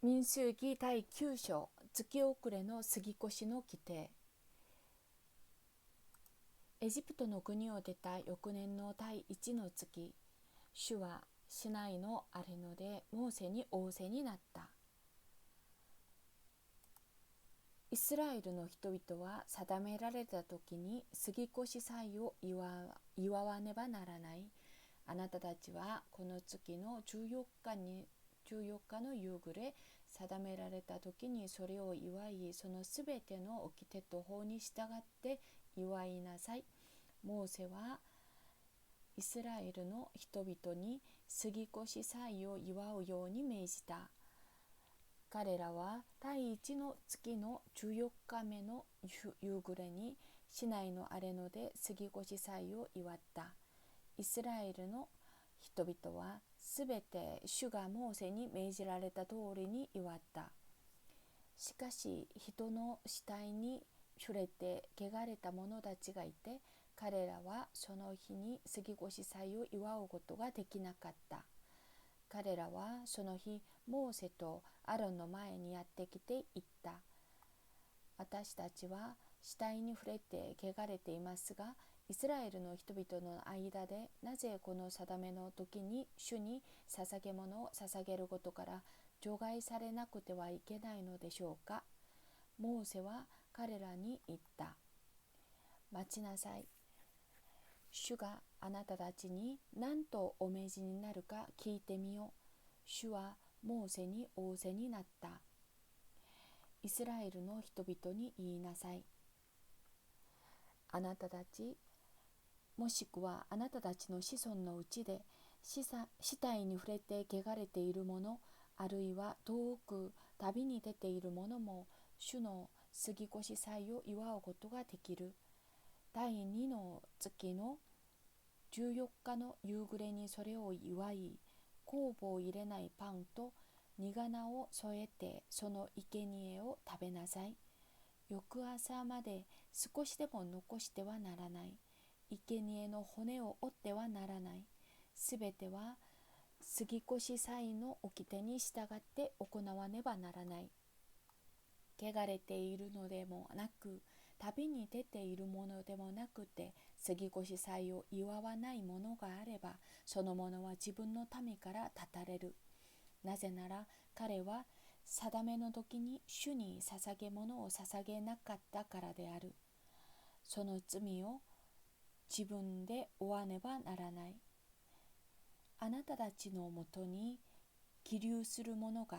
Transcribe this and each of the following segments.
民数記第9章、月遅れの杉越の規定。エジプトの国を出た翌年の第1の月、主はシナイの荒れ野でモーセに仰せになった。イスラエルの人々は定められた時に杉越祭を祝わねばならない。あなたたちはこの月の14日の夕暮れ、定められた時にそれを祝い、そのすべての掟と法に従って祝いなさい。モーセはイスラエルの人々に杉越祭を祝うように命じた。彼らは第一の月の14日目の夕暮れにシナイの荒れ野で杉越祭を祝った。イスラエルの人々はすべて主がモーセに命じられた通りに祝った。しかし人の死体に触れて汚れた者たちがいて、彼らはその日に杉越祭を祝うことができなかった。彼らはその日、モーセとアロンの前にやってきて言った。私たちは死体に触れて汚れていますが、イスラエルの人々の間でなぜこの定めの時に主に捧げ物を捧げることから除外されなくてはいけないのでしょうか。モーセは彼らに言った。待ちなさい。主があなたたちに何とお命じになるか聞いてみよう。主はモーセに仰せになった。イスラエルの人々に言いなさい。あなたたち、もしくはあなたたちの子孫のうちで死体に触れて汚れている者、あるいは遠く旅に出ている者も主の杉越祭を祝うことができる。第2の月の14日の夕暮れにそれを祝い、酵母を入れないパンと煮花を添えてその生贄を食べなさい。翌朝まで少しでも残してはならない。生贄の骨を折ってはならない。すべては杉越祭の掟に従って行わねばならない。汚れているのでもなく、旅に出ているものでもなくて、杉越祭を祝わないものがあれば、その者は自分の民から断たれる。なぜなら彼は定めの時に主に捧げ物を捧げなかったからである。その罪を自分で負わねばならない。あなたたちのもとに起立する者が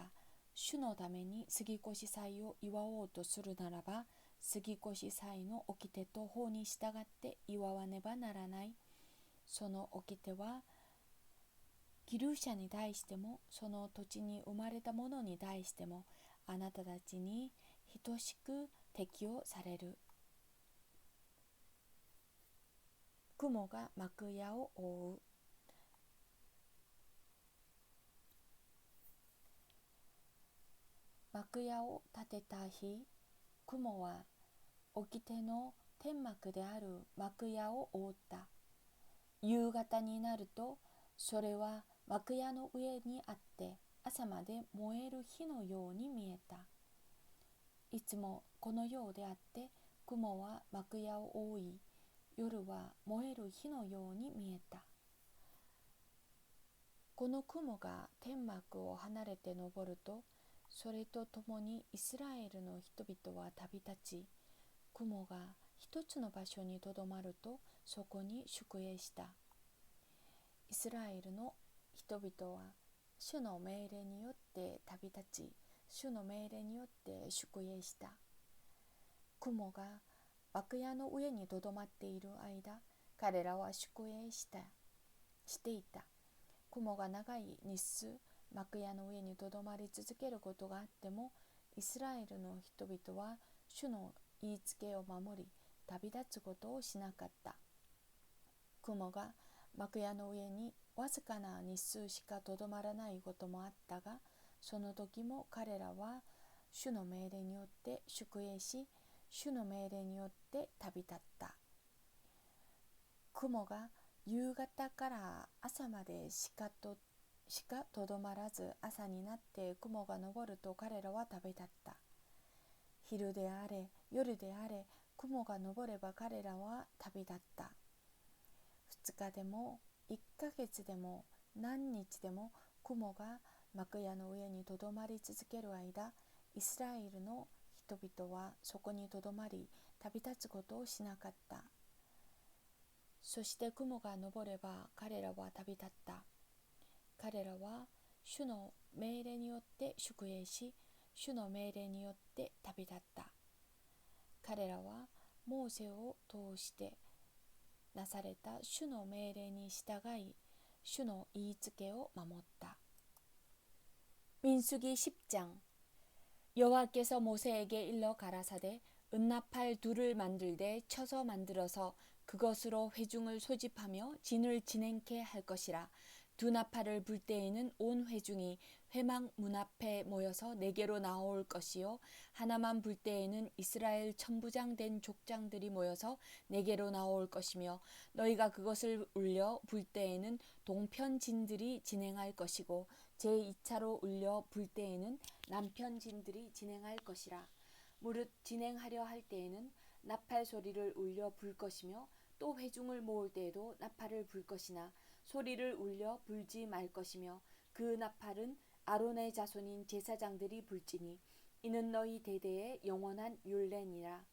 主のために杉越祭を祝おうとするならば、杉越祭の掟と法に従って祝わねばならない。その掟は起立者に対しても、その土地に生まれた者に対しても、あなたたちに等しく適用される。雲が幕屋を覆う。幕屋を建てた日、雲は掟の天幕である幕屋を覆った。夕方になると、それは幕屋の上にあって、朝まで燃える火のように見えた。いつもこのようであって、雲は幕屋を覆い、夜は燃える火のように見えた。この雲が天幕を離れて昇ると、それとともにイスラエルの人々は旅立ち、雲が一つの場所にとどまると、そこに宿営した。イスラエルの人々は主の命令によって旅立ち、主の命令によって宿営した。雲が幕屋の上にとどまっている間、彼らは宿営していた。雲が長い日数、幕屋の上にとどまり続けることがあっても、イスラエルの人々は主の言いつけを守り、旅立つことをしなかった。雲が幕屋の上にわずかな日数しかとどまらないこともあったが、その時も彼らは主の命令によって宿営し、主の命令によって旅立った。雲が夕方から朝までしかしかとどまらず、朝になって雲が昇ると彼らは旅立った。昼であれ夜であれ、雲が昇れば彼らは旅立った。2日でも1ヶ月でも何日でも雲が幕屋の上にとどまり続ける間、イスラエルの人々はそこにとどまり旅立つことをしなかった。そして雲が昇れば彼らは旅立った。彼らは主の命令によって宿営し、主の命令によって旅立った。彼らはモーセを通してなされた主の命令に従い、主の言いつけを守った。민수기 10장. 여호와께서 모세에게 일러 가라사대 은나팔 둘을 만들되 쳐서 만들어서 그것으로 회중을 소집하며 진을 진행케 할 것이라. 두 나팔을 불 때에는 온 회중이 회막 문 앞에 모여서 네게로 나올 것이요, 하나만 불 때에는 이스라엘 천부장 된 족장들이 모여서 네게로 나올 것이며, 너희가 그것을 울려 불 때에는 동편진들이 진행할 것이고, 제2차로 울려 불 때에는 남편진들이 진행할 것이라. 무릇 진행하려 할 때에는 나팔 소리를 울려 불 것이며, 또 회중을 모을 때에도 나팔을 불 것이나 소리를 울려 불지 말 것이며, 그 나팔은 아론의 자손인 제사장들이 불지니 이는 너희 대대의 영원한 율례니라.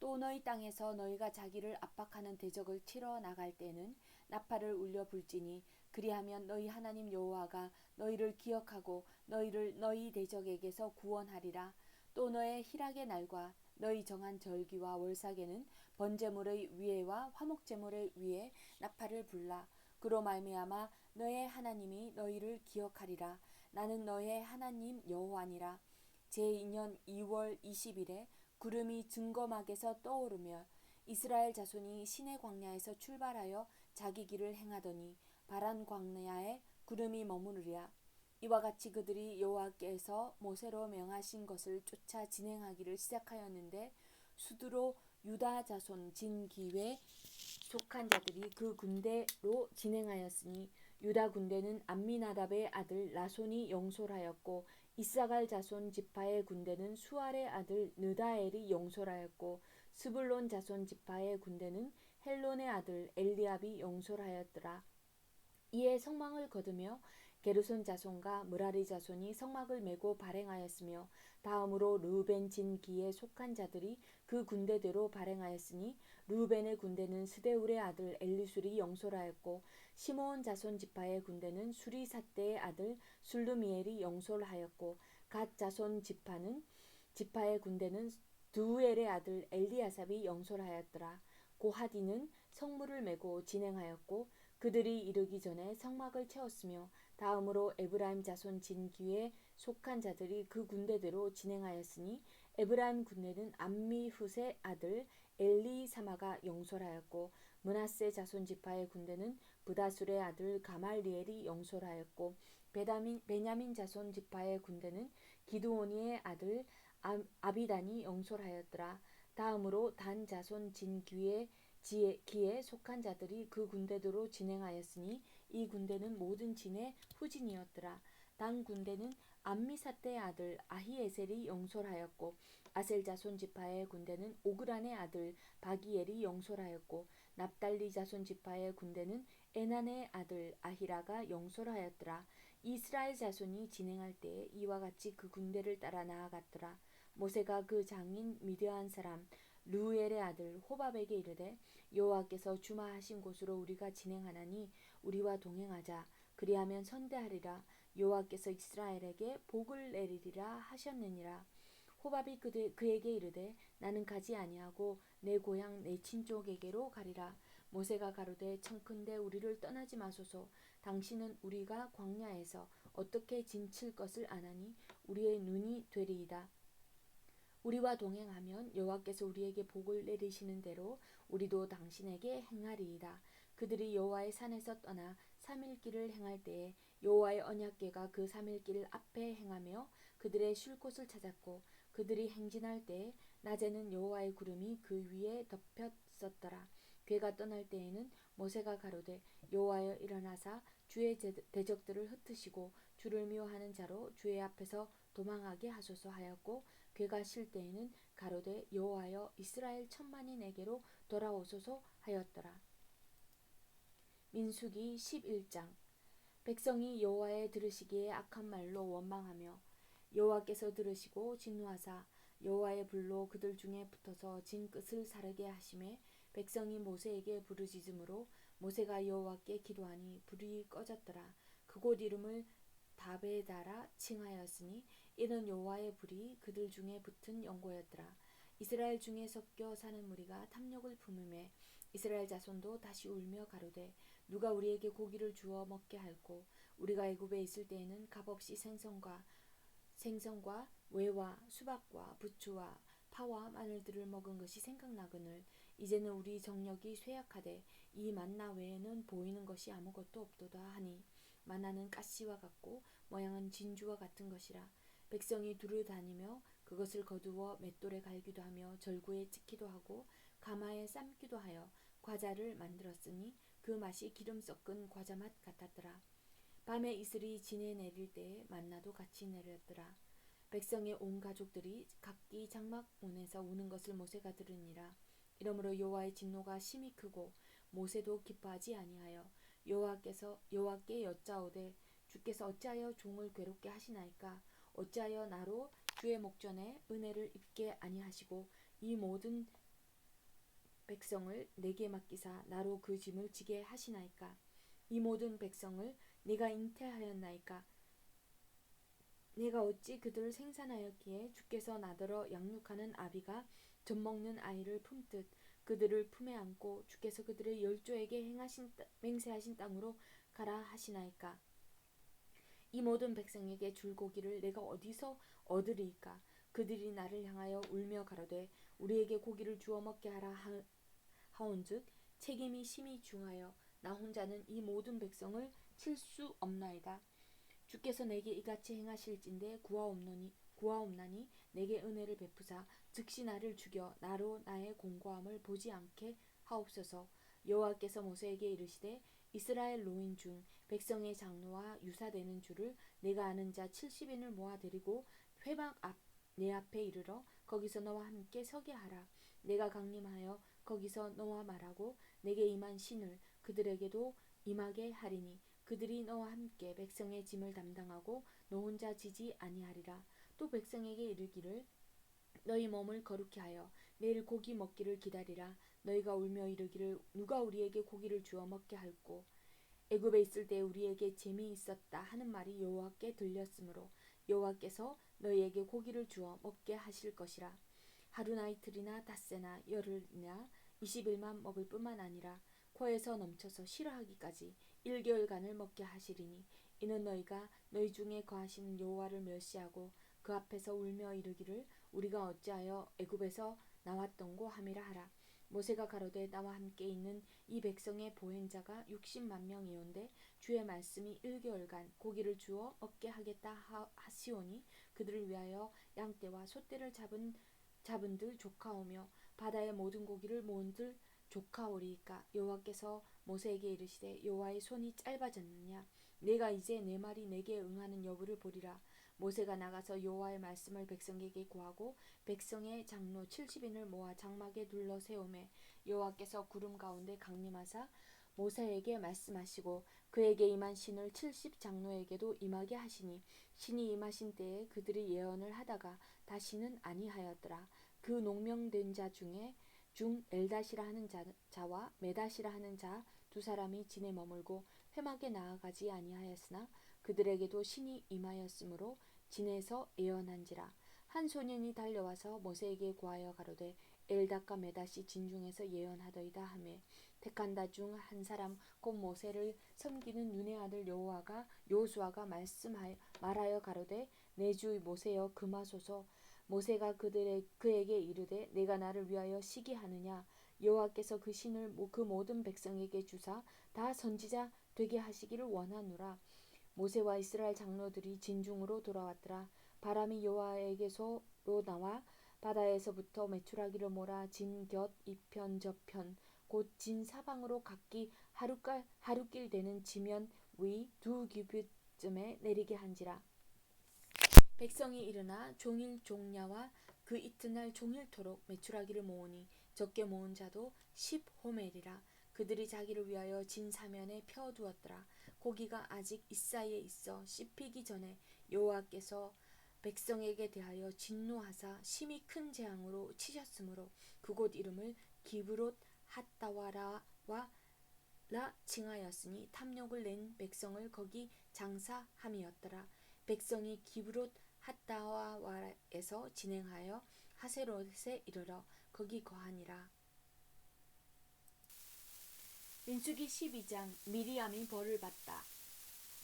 또 너희 땅에서 너희가 자기를 압박하는 대적을 치러 나갈 때는 나팔을 울려 불지니, 그리하면 너희 하나님 여호와가 너희를 기억하고 너희를 너희 대적에게서 구원하리라. 또 너의 희락의 날과 너희 정한 절기와 월삭에는 번제물의 위에와 화목제물의 위에 나팔을 불라. 그로 말미암아 너의 하나님이 너희를 기억하리라. 나는 너의 하나님 여호와니라. 제2년 2월 20일에 구름이 증거막에서 떠오르며 이스라엘 자손이 시내 광야에서 출발하여 자기 길을 행하더니 바란 광야에 구름이 머무르랴. 이와 같이 그들이 여호와께서 모세로 명하신 것을 쫓아 진행하기를 시작하였는데, 수두로 유다 자손 진기회에 속한 자들이 그 군대로 진행하였으니, 유다 군대는 암미나답의 아들 나손이 영솔하였고, 이사갈 자손 지파의 군대는 수알의 아들 느다엘이 영솔하였고, 스불론 자손 지파의 군대는 헬론의 아들 엘리압이 영솔하였더라. 이에 성막을 거두며 게르손 자손과 므라리 자손이 성막을 메고 발행하였으며, 다음으로 르우벤 진기에 속한 자들이 그 군대대로 발행하였으니, 르우벤의 군대는 스데울의 아들 엘리술이 영솔하였고, 시므온 자손 지파의 군대는 수리삿대의 아들 술루미엘이 영솔하였고, 갓 자손 지파의 군대는 두우엘의 아들 엘리아삽이 영솔하였더라. 고하디는 성물을 메고 진행하였고, 그들이 이르기 전에 성막을 채웠으며, 다음으로 에브라임 자손 진기에 속한 자들이 그 군대대로 진행하였으니, 에브라임 군대는 암미훗의 아들 엘리사마가 영솔하였고, 므낫세 자손 지파의 군대는 브다술의 아들 가말리엘이 영솔하였고, 베냐민 자손 지파의 군대는 기드오니의 아들 아비단이 영솔하였더라. 다음으로 단 자손 진기에 속한 자들이 그 군대대로 진행하였으니, 이 군대는 모든 진의 후진이었더라. 단 군대는 암미삿대의 아들 아히에셀이 영솔하였고, 아셀 자손 지파의 군대는 오그란의 아들 바기엘이 영솔하였고, 납달리 자손 지파의 군대는 에난의 아들 아히라가 영솔하였더라. 이스라엘 자손이 진행할 때에 이와 같이 그 군대를 따라 나아갔더라. 모세가 그 장인 미드안 사람 르우엘의 아들 호밥에게 이르되, 여호와께서 주마하신 곳으로 우리가 진행하나니 우리와 동행하자. 그리하면 선대하리라. 여호와께서 이스라엘에게 복을 내리리라 하셨느니라. 호밥이 그에게 이르되, 나는 가지 아니하고 내 고향 내 친족에게로 가리라. 모세가 가로되, 청컨대 우리를 떠나지 마소서. 당신은 우리가 광야에서 어떻게 진칠 것을 아나니 우리의 눈이 되리이다. 우리와 동행하면 여호와께서 우리에게 복을 내리시는 대로 우리도 당신에게 행하리이다. 그들이 여호와의 산에서 떠나 3일 길을 행할 때에 여호와의 언약궤가 그 3일 길 앞에 행하며 그들의 쉴 곳을 찾았고, 그들이 행진할 때에 낮에는 여호와의 구름이 그 위에 덮였었더라. 궤가 떠날 때에는 모세가 가로되, 여호와여 일어나사 주의 대적들을 흩으시고 주를 미워하는 자로 주의 앞에서 도망하게 하소서 하였고 괴가 실 때에는 가로되 여호와여 이스라엘 천만이 내게로 돌아오소서 하였더라. 민수기 11장. 백성이 여호와의 들으시기에 악한 말로 원망하며 여호와께서 들으시고 진노하사 여호와의 불로 그들 중에 붙어서 진 끝을 사르게 하심에 백성이 모세에게 부르짖음으로 모세가 여호와께 기도하니 불이 꺼졌더라. 그곳 이름을 다베다라 칭하였으니 이는 여호와의 불이 그들 중에 붙은 연고였더라. 이스라엘 중에 섞여 사는 무리가 탐욕을 품음에 이스라엘 자손도 다시 울며 가로되 누가 우리에게 고기를 주어 먹게 할꼬. 우리가 애굽에 있을 때에는 값없이 생선과 외와 수박과 부추와 파와 마늘들을 먹은 것이 생각나거늘 이제는 우리 정력이 쇠약하되 이 만나 외에는 보이는 것이 아무것도 없도다 하니 만나는 가시와 같고 모양은 진주와 같은 것이라. 백성이 두루 다니며 그것을 거두어 맷돌에 갈기도 하며 절구에 찍기도 하고 가마에 삶기도 하여 과자를 만들었으니 그 맛이 기름 섞은 과자 맛 같았더라. 밤에 이슬이 진에 내릴 때에 만나도 같이 내렸더라. 백성의 온 가족들이 각기 장막문에서 우는 것을 모세가 들으니라. 이러므로 여호와의 진노가 심히 크고 모세도 기뻐하지 아니하여 여호와께 여짜오되 주께서 어찌하여 종을 괴롭게 하시나이까. 어찌하여 나로 주의 목전에 은혜를 입게 아니하시고 이 모든 백성을 내게 맡기사 나로 그 짐을 지게 하시나이까. 이 모든 백성을 내가 잉태하였나이까. 내가 어찌 그들을 생산하였기에 주께서 나더러 양육하는 아비가 젖먹는 아이를 품듯 그들을 품에 안고 주께서 그들의 열조에게 맹세하신 땅으로 가라 하시나이까. 이 모든 백성에게 줄 고기를 내가 어디서 얻으리이까. 그들이 나를 향하여 울며 가로되 우리에게 고기를 주어 먹게 하라 하온즉 책임이 심히 중하여 나 혼자는 이 모든 백성을 칠 수 없나이다. 주께서 내게 이같이 행하실진대 구하옵나니 내게 은혜를 베푸사 즉시 나를 죽여 나로 나의 공고함을 보지 않게 하옵소서. 여호와께서 모세에게 이르시되 이스라엘 노인 중 백성의 장로와 유사되는 줄을 내가 아는 자 70인을 모아 데리고 회막 앞 내 앞에 이르러 거기서 너와 함께 서게 하라. 내가 강림하여 거기서 너와 말하고 내게 임한 신을 그들에게도 임하게 하리니 그들이 너와 함께 백성의 짐을 담당하고 너 혼자 지지 아니하리라. 또 백성에게 이르기를 너희 몸을 거룩히 하여 내일 고기 먹기를 기다리라. 너희가 울며 이르기를 누가 우리에게 고기를 주어 먹게 할꼬. 애굽에 있을 때 우리에게 재미 있었다 하는 말이 여호와께 들렸으므로 여호와께서 너희에게 고기를 주어 먹게 하실 것이라. 하루나 이틀이나 닷새나 열흘이나 20일만 먹을 뿐만 아니라 코에서 넘쳐서 싫어하기까지 1개월간을 먹게 하시리니 이는 너희가 너희 중에 거하시는 여호와를 멸시하고 그 앞에서 울며 이르기를 우리가 어찌하여 애굽에서 나왔던고 함이라 하라. 모세가 가로되 나와 함께 있는 이 백성의 보행자가 60만 명이온데 주의 말씀이 1개월간 고기를 주어 먹게 하겠다 하시오니 그들을 위하여 양떼와 소떼를 잡은들 조카오며 바다의 모든 고기를 모은들 조카오리이까. 여호와께서 모세에게 이르시되 여호와의 손이 짧아졌느냐. 내가 이제 내 말이 내게 응하는 여부를 보리라. 모세가 나가서 여호와의 말씀을 백성에게 고하고 백성의 장로 70인을 모아 장막에 둘러 세우매 여호와께서 구름 가운데 강림하사 모세에게 말씀하시고 그에게 임한 신을 70 장로에게도 임하게 하시니 신이 임하신 때에 그들이 예언을 하다가 다시는 아니하였더라. 그 농명된 자 중 엘닷이라 하는 자와 메닷이라 하는 자 두 사람이 진에 머물고 회막에 나아가지 아니하였으나 그들에게도 신이 임하였으므로 진에서 예언한지라. 한 소년이 달려와서 모세에게 고하여 가로되 엘닷과 메닷이 진중에서 예언하더이다 하매 택한다 중 한 사람 곧 모세를 섬기는 눈의 아들 여호수아가 말하여 가로되 내 주 모세여 금하소서. 모세가 그에게 이르되 내가 나를 위하여 시기하느냐. 여호와께서 그 신을 그 모든 백성에게 주사 다 선지자 되게 하시기를 원하노라. 모세와 이스라엘 장로들이 진중으로 돌아왔더라. 바람이 여호와에게서로 나와 바다에서부터 메추라기를 몰아 진 곁 이편 저편 곧 진 사방으로 각기 하루길 되는 지면 위 두 규빗쯤에 내리게 한지라. 백성이 일어나 종일 종야와 그 이튿날 종일토록 메추라기를 모으니 적게 모은 자도 10호멜이라. 그들이 자기를 위하여 진 사면에 펴두었더라. 고기가 아직 이사이에 있어 씹히기 전에 여호와께서 백성에게 대하여 진노하사 심히 큰 재앙으로 치셨으므로 그곳 이름을 기브롯 핫다와라와 라 칭하였으니 탐욕을 낸 백성을 거기 장사함이었더라. 백성이 기브롯 핫다와에서 진행하여 하세롯에 이르러 거기 거하니라. 민수기 12장. 미리암이 벌을 받다.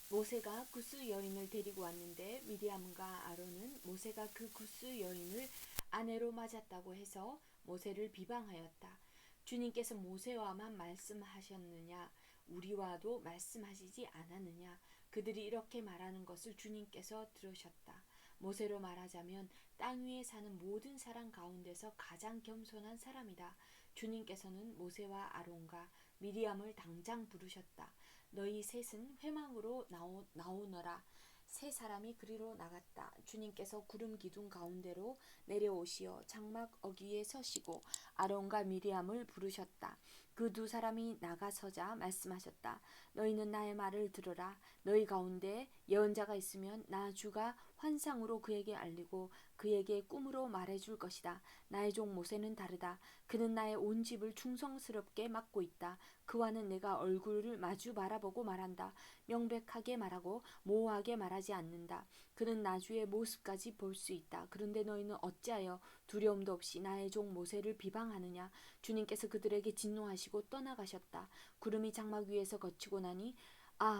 모세가 구스 여인을 데리고 왔는데 미리암과 아론은 모세가 그 구스 여인을 아내로 맞았다고 해서 모세를 비방하였다. 주님께서 모세와만 말씀하셨느냐? 우리와도 말씀하시지 않았느냐? 그들이 이렇게 말하는 것을 주님께서 들으셨다. 모세로 말하자면 땅 위에 사는 모든 사람 가운데서 가장 겸손한 사람이다. 주님께서는 모세와 아론과 미리암을 당장 부르셨다. 너희 셋은 회막으로 나오너라. 세 사람이 그리로 나갔다. 주님께서 구름 기둥 가운데로 내려오시어 장막 어귀에 서시고 아론과 미리암을 부르셨다. 그 두 사람이 나가서자 말씀하셨다. 너희는 나의 말을 들으라. 너희 가운데 예언자가 있으면 나 주가 환상으로 그에게 알리고 그에게 꿈으로 말해줄 것이다. 나의 종 모세는 다르다. 그는 나의 온 집을 충성스럽게 맡고 있다. 그와는 내가 얼굴을 마주 바라보고 말한다. 명백하게 말하고 모호하게 말하지 않는다. 그는 나주의 모습까지 볼 수 있다. 그런데 너희는 어찌하여 두려움도 없이 나의 종 모세를 비방하느냐? 주님께서 그들에게 진노하시고 떠나가셨다. 구름이 장막 위에서 거치고 나니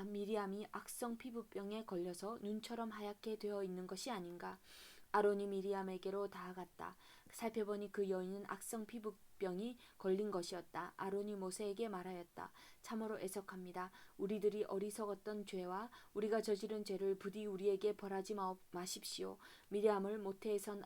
미리암이 악성 피부병에 걸려서 눈처럼 하얗게 되어 있는 것이 아닌가? 아론이 미리암에게로 다가갔다. 살펴보니 그 여인은 악성 피부병이 걸린 것이었다. 아론이 모세에게 말하였다. 참으로 애석합니다. 우리들이 어리석었던 죄와 우리가 저지른 죄를 부디 우리에게 벌하지 마십시오. 미리암을 모태에서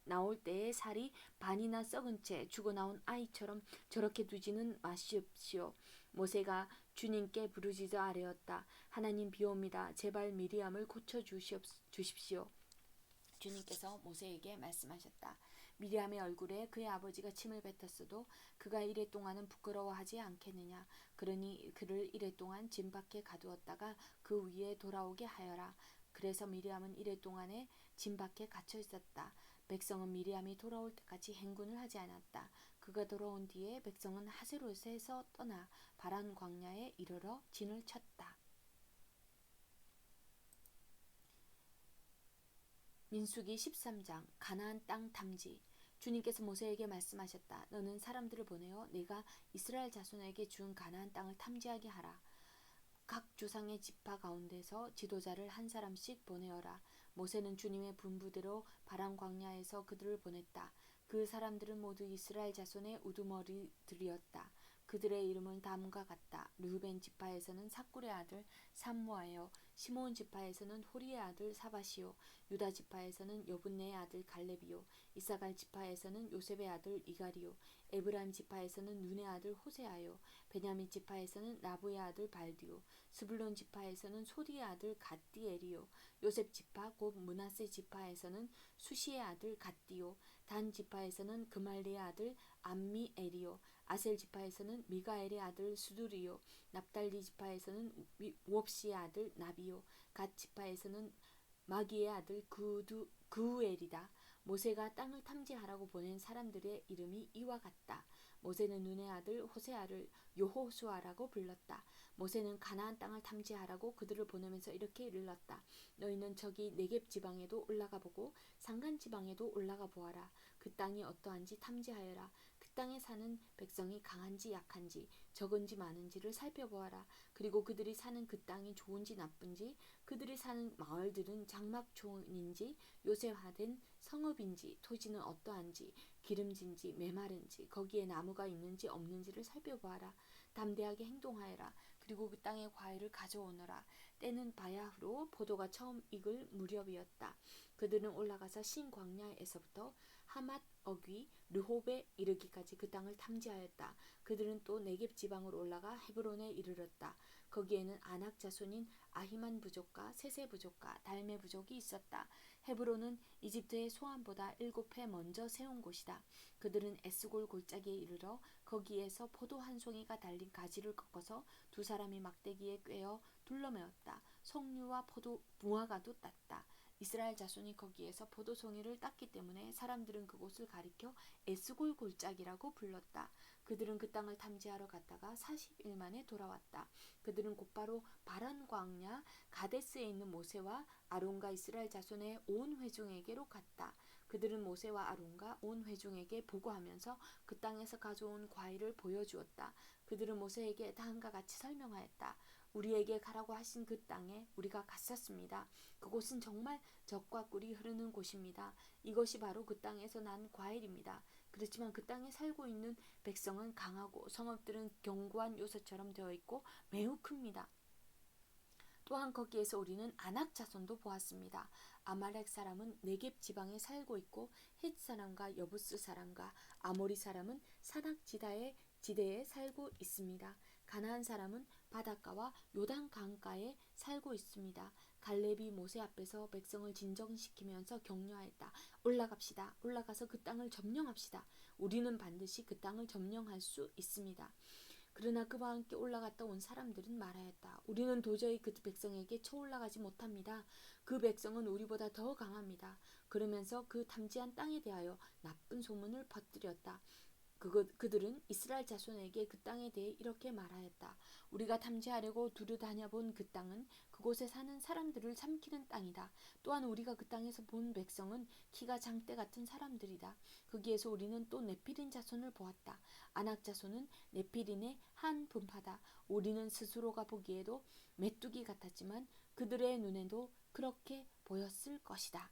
나올 때에 살이 반이나 썩은 채 죽어 나온 아이처럼 저렇게 두지는 마십시오. 모세가 주님께 부르짖어 아뢰었다. 하나님 비옵니다. 제발 미리암을 고쳐 주십시오. 주님께서 모세에게 말씀하셨다. 미리암의 얼굴에 그의 아버지가 침을 뱉었어도 그가 이레 동안은 부끄러워하지 않겠느냐. 그러니 그를 이레 동안 진 밖에 가두었다가 그 위에 돌아오게 하여라. 그래서 미리암은 이레 동안에 진 밖에 갇혀 있었다. 백성은 미리암이 돌아올 때까지 행군을 하지 않았다. 그가 돌아온 뒤에 백성은 하세롯에서 떠나 바란 광야에 이르러 진을 쳤다. 민수기 13장. 가나안 땅 탐지. 주님께서 모세에게 말씀하셨다. 너는 사람들을 보내어 내가 이스라엘 자손에게 준 가나안 땅을 탐지하게 하라. 각 조상의 지파 가운데서 지도자를 한 사람씩 보내어라. 모세는 주님의 분부대로 바란 광야에서 그들을 보냈다. 그 사람들은 모두 이스라엘 자손의 우두머리들이었다. 그들의 이름은 다음과 같다. 르우벤 지파에서는 사꿀의 아들 삼모아요. 시몬 지파에서는 호리의 아들 사바시요. 유다 지파에서는 여분네의 아들 갈렙이요. 이사갈 지파에서는 요셉의 아들 이갈이요. 에브라임 지파에서는 눈의 아들 호세아요. 베냐민 지파에서는 라브의 아들 발디요. 스불론 지파에서는 소디의 아들 갓디엘이요. 요셉 지파 곧 므낫세 지파에서는 수시의 아들 갓디요. 단 지파에서는 그말리의 아들 암미엘이요. 아셀 지파에서는 미가엘의 아들 수두리요. 납달리 지파에서는 우옵시의 아들 나비요. 갓 지파에서는 마기의 아들 그우엘이다. 모세가 땅을 탐지하라고 보낸 사람들의 이름이 이와 같다. 모세는 눈의 아들 호세아를 여호수아라고 불렀다. 모세는 가나안 땅을 탐지하라고 그들을 보내면서 이렇게 일렀다. 너희는 저기 네겝 지방에도 올라가 보고 산간 지방에도 올라가 보아라. 그 땅이 어떠한지 탐지하여라. 그 땅에 사는 백성이 강한지 약한지 적은지 많은지를 살펴보아라. 그리고 그들이 사는 그 땅이 좋은지 나쁜지 그들이 사는 마을들은 장막촌인지 요새화된 성읍인지 토지는 어떠한지 기름진지 메마른지 거기에 나무가 있는지 없는지를 살펴보아라. 담대하게 행동하여라. 그리고 그 땅의 과일을 가져오너라. 때는 바야흐로 포도가 처음 익을 무렵이었다. 그들은 올라가서 신광야에서부터 하맛 어귀 르홉에 이르기까지 그 땅을 탐지하였다. 그들은 또 네겝 지방으로 올라가 헤브론에 이르렀다. 거기에는 아낙 자손인 아히만 부족과 세세 부족과 달메 부족이 있었다. 헤브론은 이집트의 소안보다 7배 먼저 세운 곳이다. 그들은 에스골 골짜기에 이르러 거기에서 포도 한 송이가 달린 가지를 꺾어서 두 사람이 막대기에 꿰어 둘러매었다. 석류와 포도 무화과도 땄다. 이스라엘 자손이 거기에서 포도송이를 땄기 때문에 사람들은 그곳을 가리켜 에스골 골짜기라고 불렀다. 그들은 그 땅을 탐지하러 갔다가 40일 만에 돌아왔다. 그들은 곧바로 바란 광야 가데스에 있는 모세와 아론과 이스라엘 자손의 온 회중에게로 갔다. 그들은 모세와 아론과 온 회중에게 보고하면서 그 땅에서 가져온 과일을 보여주었다. 그들은 모세에게 다음과 같이 설명하였다. 우리에게 가라고 하신 그 땅에 우리가 갔었습니다. 그곳은 정말 젖과 꿀이 흐르는 곳입니다. 이것이 바로 그 땅에서 난 과일입니다. 그렇지만 그 땅에 살고 있는 백성은 강하고 성읍들은 견고한 요새처럼 되어 있고 매우 큽니다. 또한 거기에서 우리는 아낙 자손도 보았습니다. 아말렉 사람은 네겝 지방에 살고 있고 헷 사람과 여부스 사람과 아모리 사람은 사낙 지대에 살고 있습니다. 가나안 사람은 바닷가와 요단 강가에 살고 있습니다. 갈렙이 모세 앞에서 백성을 진정시키면서 격려하였다. 올라갑시다. 올라가서 그 땅을 점령합시다. 우리는 반드시 그 땅을 점령할 수 있습니다. 그러나 그와 함께 올라갔다 온 사람들은 말하였다. 우리는 도저히 그 백성에게 쳐올라가지 못합니다. 그 백성은 우리보다 더 강합니다. 그러면서 그 탐지한 땅에 대하여 나쁜 소문을 퍼뜨렸다. 그들은 이스라엘 자손에게 그 땅에 대해 이렇게 말하였다. 우리가 탐지하려고 두루 다녀본 그 땅은 그곳에 사는 사람들을 삼키는 땅이다. 또한 우리가 그 땅에서 본 백성은 키가 장대 같은 사람들이다. 거기에서 우리는 또 네피린 자손을 보았다. 아낙 자손은 네피린의 한 분파다. 우리는 스스로가 보기에도 메뚜기 같았지만 그들의 눈에도 그렇게 보였을 것이다.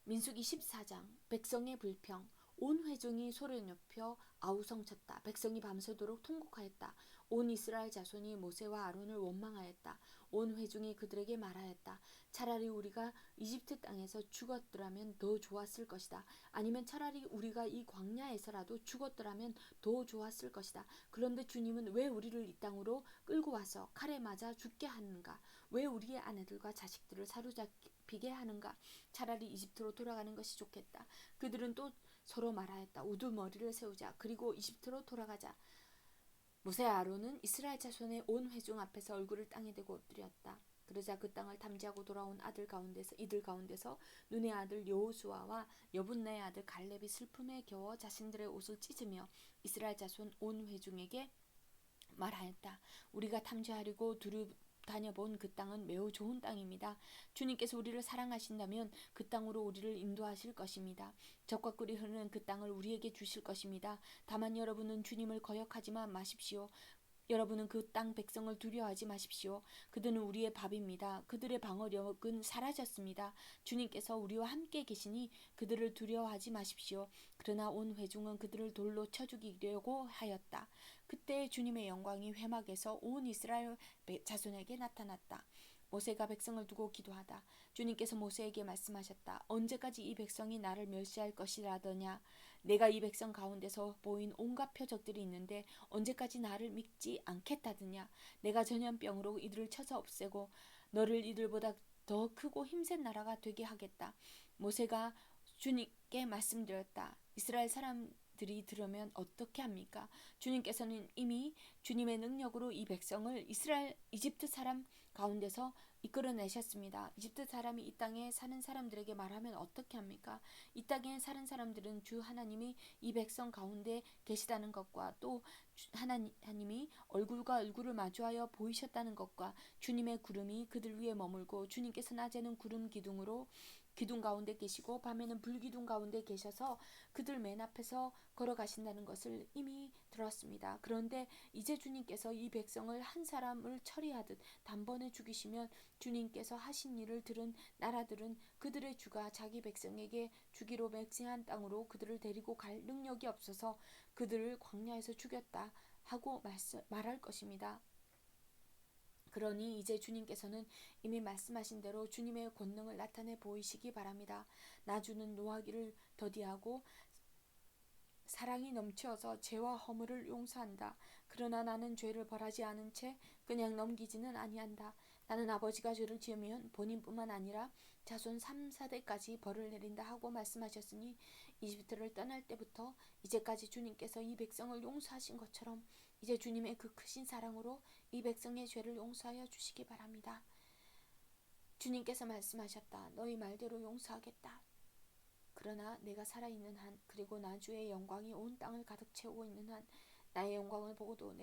민수기 14장 백성의 불평. 온 회중이 소를 높여 아우성쳤다. 백성이 밤새도록 통곡하였다. 온 이스라엘 자손이 모세와 아론을 원망하였다. 온 회중이 그들에게 말하였다. 차라리 우리가 이집트 땅에서 죽었더라면 더 좋았을 것이다. 아니면 차라리 우리가 이 광야에서라도 죽었더라면 더 좋았을 것이다. 그런데 주님은 왜 우리를 이 땅으로 끌고 와서 칼에 맞아 죽게 하는가? 왜 우리의 아내들과 자식들을 사로잡히게 하는가? 차라리 이집트로 돌아가는 것이 좋겠다. 그들은 또 서로 말하였다. 우두머리를 세우자. 그리고 이집트로 돌아가자. 모세와 아론은 이스라엘 자손의 온 회중 앞에서 얼굴을 땅에 대고 엎드렸다. 그러자 그 땅을 탐지하고 돌아온 이들 가운데서 눈의 아들 여호수아와 여분네의 아들 갈렙이 슬픔에 겨워 자신들의 옷을 찢으며 이스라엘 자손 온 회중에게 말하였다. 우리가 탐지하려고 두루 다녀본 그 땅은 매우 좋은 땅입니다. 주님께서 우리를 사랑하신다면 그 땅으로 우리를 인도하실 것입니다. 젖과 꿀이 흐르는 그 땅을 우리에게 주실 것입니다. 다만 여러분은 주님을 거역하지만 마십시오. 여러분은 그 땅 백성을 두려워하지 마십시오. 그들은 우리의 밥입니다. 그들의 방어력은 사라졌습니다. 주님께서 우리와 함께 계시니 그들을 두려워하지 마십시오. 그러나 온 회중은 그들을 돌로 쳐 죽이려고 하였다. 그때 주님의 영광이 회막에서 온 이스라엘 자손에게 나타났다. 모세가 백성을 두고 기도하다. 주님께서 모세에게 말씀하셨다. 언제까지 이 백성이 나를 멸시할 것이라더냐. 내가 이 백성 가운데서 보인 온갖 표적들이 있는데 언제까지 나를 믿지 않겠다더냐. 내가 전염병으로 이들을 쳐서 없애고 너를 이들보다 더 크고 힘센 나라가 되게 하겠다. 모세가 주님께 말씀드렸다. 이스라엘 사람들이 들으면 어떻게 합니까? 주님께서는 이미 주님의 능력으로 이 백성을 이집트 사람 가운데서 이끌어내셨습니다. 이집트 사람이 이 땅에 사는 사람들에게 말하면 어떻게 합니까? 이 땅에 사는 사람들은 주 하나님이 이 백성 가운데 계시다는 것과 또 하나님이 얼굴과 얼굴을 마주하여 보이셨다는 것과 주님의 구름이 그들 위에 머물고 주님께서 낮에는 구름 기둥 가운데 계시고 밤에는 불기둥 가운데 계셔서 그들 맨 앞에서 걸어가신다는 것을 이미 들었습니다. 그런데 이제 주님께서 이 백성을 한 사람을 처리하듯 단번에 죽이시면 주님께서 하신 일을 들은 나라들은 그들의 주가 자기 백성에게 주기로 맹세한 땅으로 그들을 데리고 갈 능력이 없어서 그들을 광야에서 죽였다 하고 말할 것입니다. 그러니 이제 주님께서는 이미 말씀하신 대로 주님의 권능을 나타내 보이시기 바랍니다. 나주는 노하기를 더디하고 사랑이 넘치어서 죄와 허물을 용서한다. 그러나 나는 죄를 벌하지 않은 채 그냥 넘기지는 아니한다. 나는 아버지가 죄를 지으면 본인뿐만 아니라 자손 3, 4대까지 벌을 내린다 하고 말씀하셨으니 이집트를 떠날 때부터 이제까지 주님께서 이 백성을 용서하신 것처럼 이제 주님의 그 크신 사랑으로 이 백성의 죄를 용서하여 주시기 바랍니다. 주님께서 말씀하셨다. 너희 말대로 용서하겠다. 그러나 내가 살아있는 한, 그리고 나 주의 영광이 온 땅을 가득 채우고 있는 한, 나의 영광을 보고도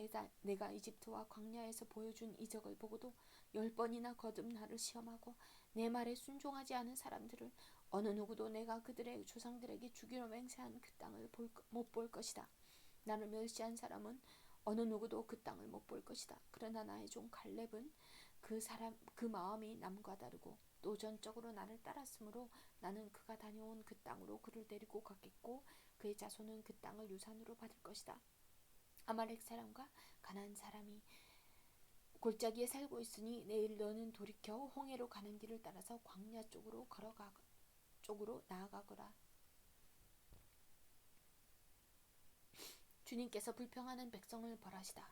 내가 이집트와 광야에서 보여준 이적을 보고도 10번이나 거듭 나를 시험하고 내 말에 순종하지 않은 사람들을 어느 누구도 내가 그들의 조상들에게 주기로 맹세한 그 땅을 못 볼 것이다. 나를 멸시한 사람은 어느 누구도 그 땅을 못 볼 것이다. 그러나 나의 종 갈렙은 그 마음이 남과 다르고 또 전적으로 나를 따랐으므로 나는 그가 다녀온 그 땅으로 그를 데리고 가겠고 그의 자손은 그 땅을 유산으로 받을 것이다. 아말렉 사람과 가나안 사람이 골짜기에 살고 있으니 내일 너는 돌이켜 홍해로 가는 길을 따라서 광야 쪽으로 나아가거라. 주님께서 불평하는 백성을 벌하시다.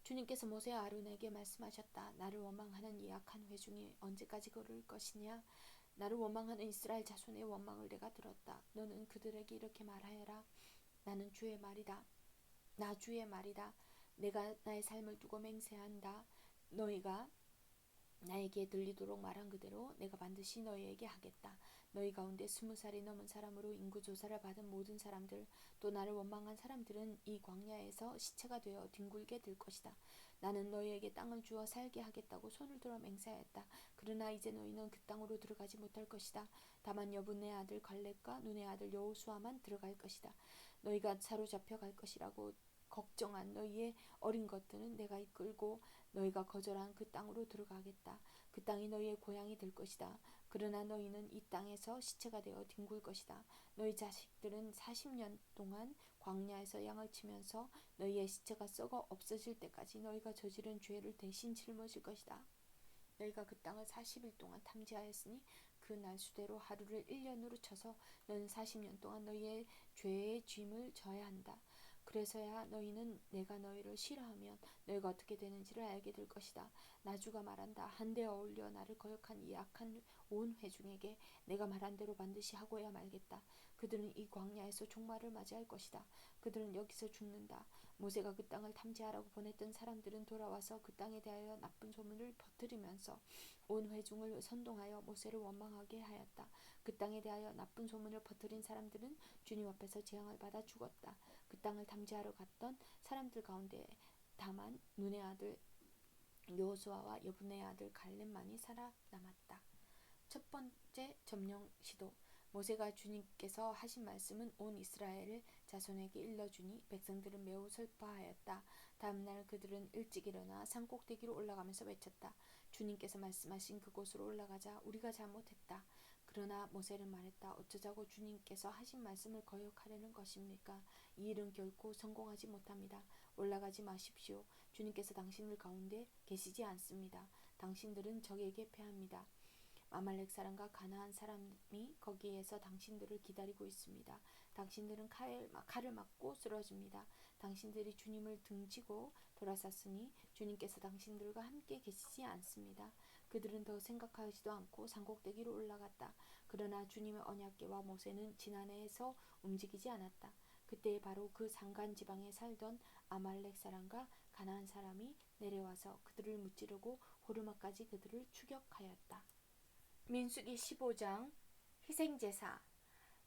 주님께서 모세와 아론에게 말씀하셨다. 나를 원망하는 이 악한 회중이 언제까지 걸을 것이냐? 나를 원망하는 이스라엘 자손의 원망을 내가 들었다. 너는 그들에게 이렇게 말하여라. 나는 주의 말이다. 나 주의 말이다. 내가 나의 삶을 두고 맹세한다. 너희가 나에게 들리도록 말한 그대로 내가 반드시 너희에게 하겠다. 너희 가운데 20살이 넘은 사람으로 인구조사를 받은 모든 사람들, 또 나를 원망한 사람들은 이 광야에서 시체가 되어 뒹굴게 될 것이다. 나는 너희에게 땅을 주어 살게 하겠다고 손을 들어 맹세하였다. 그러나 이제 너희는 그 땅으로 들어가지 못할 것이다. 다만 여분의 아들 갈렙과 눈의 아들 여호수아만 들어갈 것이다. 너희가 사로잡혀 갈 것이라고 걱정한 너희의 어린 것들은 내가 이끌고 너희가 거절한 그 땅으로 들어가겠다. 그 땅이 너희의 고향이 될 것이다. 그러나 너희는 이 땅에서 시체가 되어 뒹굴 것이다. 너희 자식들은 40년 동안 광야에서 양을 치면서 너희의 시체가 썩어 없어질 때까지 너희가 저지른 죄를 대신 짊어질 것이다. 너희가 그 땅을 40일 동안 탐지하였으니 그 날수대로 하루를 1년으로 쳐서 너는 40년 동안 너희의 죄의 짐을 져야 한다. 그래서야 너희는 내가 너희를 싫어하면 너희가 어떻게 되는지를 알게 될 것이다. 나주가 말한다. 한데 어울려 나를 거역한 이 악한 온 회중에게 내가 말한 대로 반드시 하고야 말겠다. 그들은 이 광야에서 종말을 맞이할 것이다. 그들은 여기서 죽는다. 모세가 그 땅을 탐지하라고 보냈던 사람들은 돌아와서 그 땅에 대하여 나쁜 소문을 퍼뜨리면서 온 회중을 선동하여 모세를 원망하게 하였다. 그 땅에 대하여 나쁜 소문을 퍼뜨린 사람들은 주님 앞에서 재앙을 받아 죽었다. 그 땅을 탐지하러 갔던 사람들 가운데 다만 눈의 아들 여호수아와 여분의 아들 갈렙만이 살아남았다. 첫 번째 점령 시도. 모세가 주님께서 하신 말씀은 온 이스라엘 자손에게 일러주니 백성들은 매우 슬퍼하였다. 다음날 그들은 일찍 일어나 산꼭대기로 올라가면서 외쳤다. 주님께서 말씀하신 그곳으로 올라가자. 우리가 잘못했다. 그러나 모세는 말했다. 어쩌자고 주님께서 하신 말씀을 거역하려는 것입니까? 이 일은 결코 성공하지 못합니다. 올라가지 마십시오. 주님께서 당신들 가운데 계시지 않습니다. 당신들은 적에게 패합니다. 아말렉 사람과 가나안 사람이 거기에서 당신들을 기다리고 있습니다. 당신들은 칼을 맞고 쓰러집니다. 당신들이 주님을 등지고 돌아섰으니 주님께서 당신들과 함께 계시지 않습니다. 그들은 더 생각하지도 않고 산꼭대기로 올라갔다. 그러나 주님의 언약궤와 모세는 지난해에서 움직이지 않았다. 그때 바로 그 산간 지방에 살던 아말렉 사람과 가나안 사람이 내려와서 그들을 무찌르고 호르마까지 그들을 추격하였다. 민수기 15장 희생제사.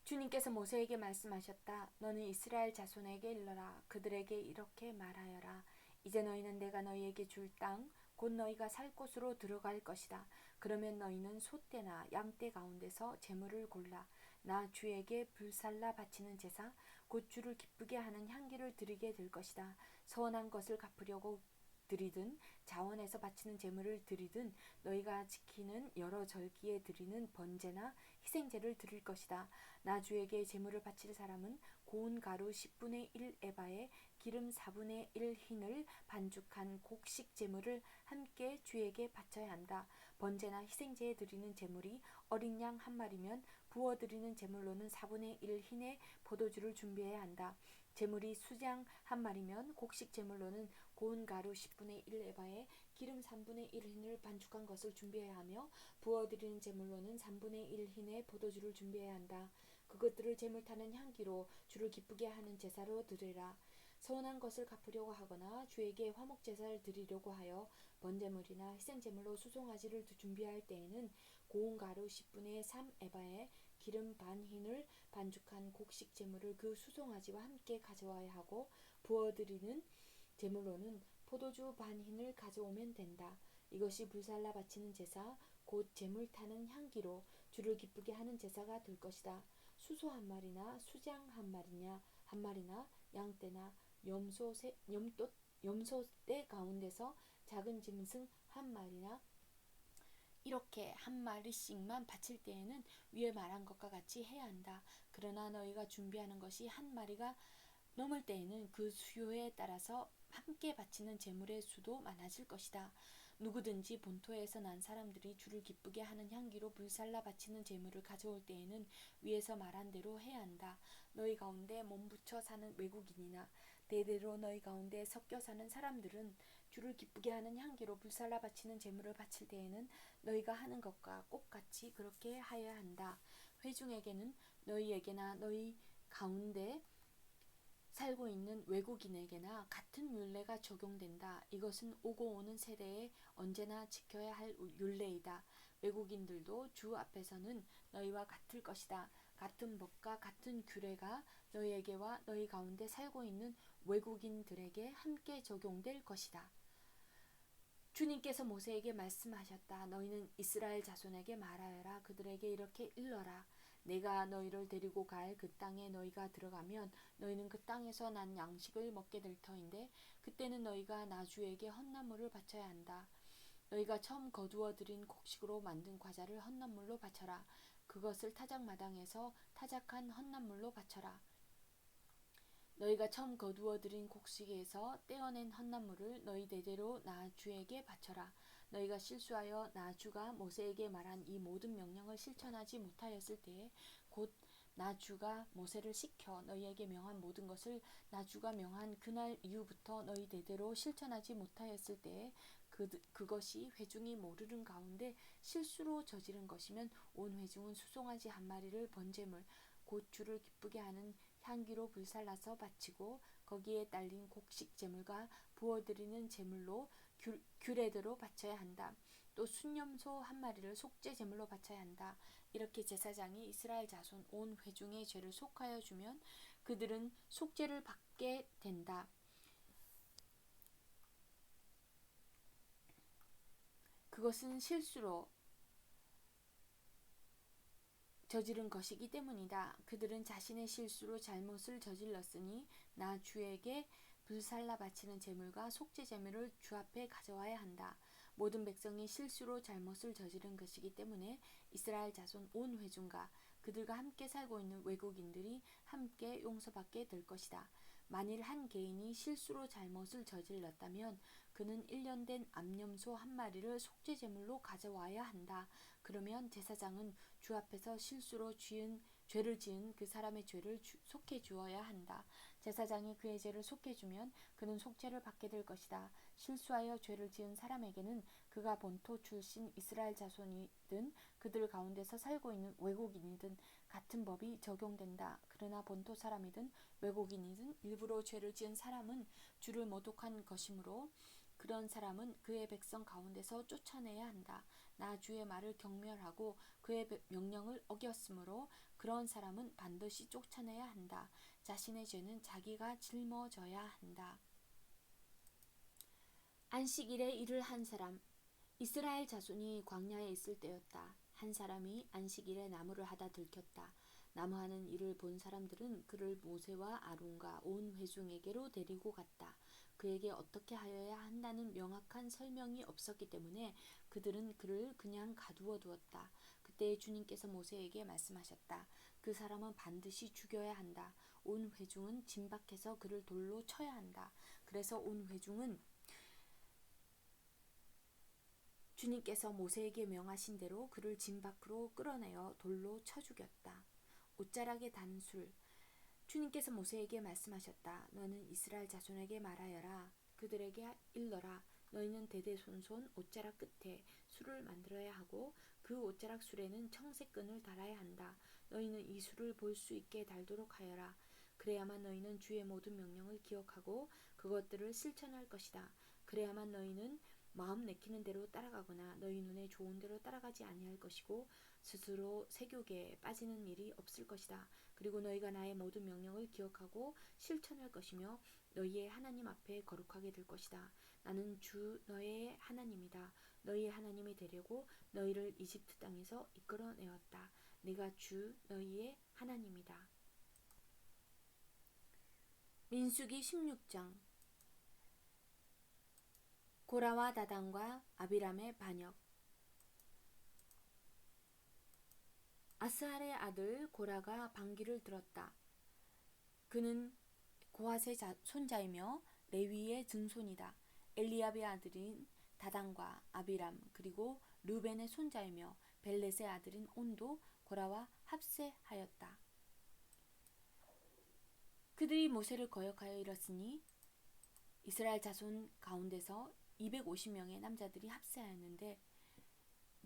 주님께서 모세에게 말씀하셨다. 너는 이스라엘 자손에게 일러라. 그들에게 이렇게 말하여라. 이제 너희는 내가 너희에게 줄 땅, 곧 너희가 살 곳으로 들어갈 것이다. 그러면 너희는 소떼나 양떼 가운데서 제물을 골라 나 주에게 불살라 바치는 제사, 곧 주를 기쁘게 하는 향기를 드리게 될 것이다. 서원한 것을 갚으려고 드리든 자원에서 바치는 제물을 드리든 너희가 지키는 여러 절기에 드리는 번제나 희생제를 드릴 것이다. 나 주에게 제물을 바칠 사람은 고운 가루 10분의 1 에바에 기름 4분의 1 흰을 반죽한 곡식 제물을 함께 주에게 바쳐야 한다. 번제나 희생제에 드리는 제물이 어린 양 한 마리면 부어 드리는 제물로는 4분의 1 흰의 포도주를 준비해야 한다. 제물이 수장 한 마리면 곡식 제물로는 고운 가루 10분의 1 에바에 기름 3분의 1 흰을 반죽한 것을 준비해야 하며 부어 드리는 제물로는 3분의 1 흰의 포도주를 준비해야 한다. 그것들을 제물 타는 향기로 주를 기쁘게 하는 제사로 드리라. 서운한 것을 갚으려고 하거나 주에게 화목 제사를 드리려고 하여 번제물이나 희생제물로 수송아지를 준비할 때에는 고운 가루 10분의 3 에바에 기름 반 흰을 반죽한 곡식 제물을 그 수송아지와 함께 가져와야 하고 부어드리는 제물로는 포도주 반 흰을 가져오면 된다. 이것이 불살라 바치는 제사 곧 제물 타는 향기로 주를 기쁘게 하는 제사가 될 것이다. 수소 한 마리나 수장 한 마리나 양떼나 염소떼 가운데서 작은 짐승 한 마리나 이렇게 한 마리씩만 바칠 때에는 위에 말한 것과 같이 해야 한다. 그러나 너희가 준비하는 것이 한 마리가 넘을 때에는 그 수요에 따라서 함께 바치는 제물의 수도 많아질 것이다. 누구든지 본토에서 난 사람들이 주를 기쁘게 하는 향기로 불살라 바치는 제물을 가져올 때에는 위에서 말한 대로 해야 한다. 너희 가운데 몸붙여 사는 외국인이나 대대로 너희 가운데 섞여 사는 사람들은 주를 기쁘게 하는 향기로 불살라 바치는 제물을 바칠 때에는 너희가 하는 것과 똑같이 그렇게 하여야 한다. 회중에게는 너희에게나 너희 가운데 살고 있는 외국인에게나 같은 율례가 적용된다. 이것은 오고 오는 세대에 언제나 지켜야 할 율례이다. 외국인들도 주 앞에서는 너희와 같을 것이다. 같은 법과 같은 규례가 너희에게와 너희 가운데 살고 있는 외국인들에게 함께 적용될 것이다. 주님께서 모세에게 말씀하셨다. 너희는 이스라엘 자손에게 말하여라. 그들에게 이렇게 일러라. 내가 너희를 데리고 갈 그 땅에 너희가 들어가면 너희는 그 땅에서 난 양식을 먹게 될 터인데 그때는 너희가 나 주에게 헌나물을 바쳐야 한다. 너희가 처음 거두어 들인 곡식으로 만든 과자를 헌나물로 바쳐라. 그것을 타작마당에서 타작한 헌나물로 바쳐라. 너희가 처음 거두어 들인 곡식에서 떼어낸 헌나물을 너희 대대로 나 주에게 바쳐라. 너희가 실수하여 나 주가 모세에게 말한 이 모든 명령을 실천하지 못하였을 때에 곧 나 주가 모세를 시켜 너희에게 명한 모든 것을 나 주가 명한 그날 이후부터 너희 대대로 실천하지 못하였을 때에 그것이 회중이 모르는 가운데 실수로 저지른 것이면 온 회중은 수송아지 한 마리를 번제물 곧 주를 기쁘게 하는 향기로 불살라서 바치고 거기에 딸린 곡식 제물과 부어드리는 제물로 규례대로 바쳐야 한다. 또 순염소 한 마리를 속죄 제물로 바쳐야 한다. 이렇게 제사장이 이스라엘 자손 온 회중의 죄를 속하여 주면 그들은 속죄를 받게 된다. 그것은 실수로 저지른 것이기 때문이다. 그들은 자신의 실수로 잘못을 저질렀으니 나 주에게 불살라 바치는 제물과 속죄 제물을 주 앞에 가져와야 한다. 모든 백성이 실수로 잘못을 저지른 것이기 때문에 이스라엘 자손 온 회중과 그들과 함께 살고 있는 외국인들이 함께 용서받게 될 것이다. 만일 한 개인이 실수로 잘못을 저질렀다면 그는 1년 된 암염소 한 마리를 속죄 제물로 가져와야 한다. 그러면 제사장은 주 앞에서 실수로 죄를 지은 그 사람의 죄를 속해 주어야 한다. 제사장이 그의 죄를 속해 주면 그는 속죄를 받게 될 것이다. 실수하여 죄를 지은 사람에게는 그가 본토 출신 이스라엘 자손이든 그들 가운데서 살고 있는 외국인이든 같은 법이 적용된다. 그러나 본토 사람이든 외국인이든 일부러 죄를 지은 사람은 주를 모독한 것이므로 그런 사람은 그의 백성 가운데서 쫓아내야 한다. 나 주의 말을 경멸하고 그의 명령을 어겼으므로 그런 사람은 반드시 쫓아내야 한다. 자신의 죄는 자기가 짊어져야 한다. 안식일에 일을 한 사람. 이스라엘 자손이 광야에 있을 때였다. 한 사람이 안식일에 나무를 하다 들켰다. 나무하는 일을 본 사람들은 그를 모세와 아론과 온 회중에게로 데리고 갔다. 그에게 어떻게 하여야 한다는 명확한 설명이 없었기 때문에 그들은 그를 그냥 가두어 두었다. 그때 주님께서 모세에게 말씀하셨다. 그 사람은 반드시 죽여야 한다. 온 회중은 진박해서 그를 돌로 쳐야 한다. 그래서 온 회중은 주님께서 모세에게 명하신 대로 그를 진 밖으로 끌어내어 돌로 쳐 죽였다. 옷자락에 단 술. 주님께서 모세에게 말씀하셨다. 너는 이스라엘 자손에게 말하여라. 그들에게 일러라. 너희는 대대손손 옷자락 끝에 술을 만들어야 하고 그 옷자락 술에는 청색 끈을 달아야 한다. 너희는 이 술을 볼 수 있게 달도록 하여라. 그래야만 너희는 주의 모든 명령을 기억하고 그것들을 실천할 것이다. 그래야만 너희는 마음 내키는 대로 따라가거나 너희 눈에 좋은 대로 따라가지 아니할 것이고 스스로 세교계에 빠지는 일이 없을 것이다. 그리고 너희가 나의 모든 명령을 기억하고 실천할 것이며 너희의 하나님 앞에 거룩하게 될 것이다. 나는 주 너희의 하나님이다. 너희의 하나님이 되려고 너희를 이집트 땅에서 이끌어내었다. 내가 주 너희의 하나님이다. 민수기 16장. 고라와 다단과 아비람의 반역. 아스할의 아들 고라가 반기를 들었다. 그는 고핫의 손자이며 레위의 증손이다. 엘리압의 아들인 다단과 아비람 그리고 르벤의 손자이며 벨렛의 아들인 온도 고라와 합세하였다. 그들이 모세를 거역하여 이르렀으니 이스라엘 자손 가운데서 250명의 남자들이 합세하였는데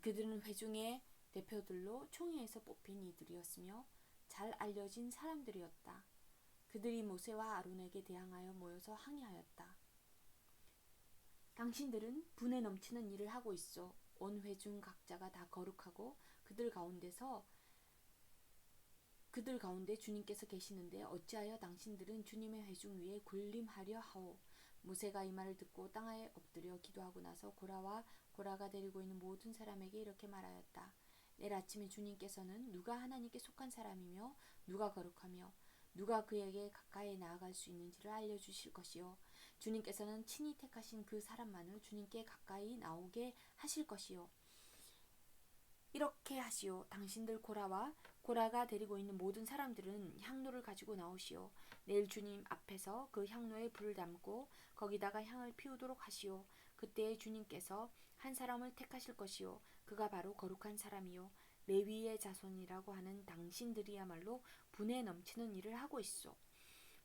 그들은 회중의 대표들로 총회에서 뽑힌 이들이었으며 잘 알려진 사람들이었다. 그들이 모세와 아론에게 대항하여 모여서 항의하였다. 당신들은 분에 넘치는 일을 하고 있어. 온 회중 각자가 다 거룩하고 그들 가운데 주님께서 계시는데 어찌하여 당신들은 주님의 회중 위에 군림하려 하오. 모세가 이 말을 듣고 땅에 엎드려 기도하고 나서 고라가 데리고 있는 모든 사람에게 이렇게 말하였다. 내일 아침에 주님께서는 누가 하나님께 속한 사람이며 누가 거룩하며 누가 그에게 가까이 나아갈 수 있는지를 알려주실 것이요. 주님께서는 친히 택하신 그 사람만을 주님께 가까이 나오게 하실 것이요. 이렇게 하시오. 당신들 고라가 데리고 있는 모든 사람들은 향로를 가지고 나오시오. 내일 주님 앞에서 그 향로에 불을 담고 거기다가 향을 피우도록 하시오. 그때에 주님께서 한 사람을 택하실 것이요. 그가 바로 거룩한 사람이요. 레위의 자손이라고 하는 당신들이야말로 분에 넘치는 일을 하고 있어.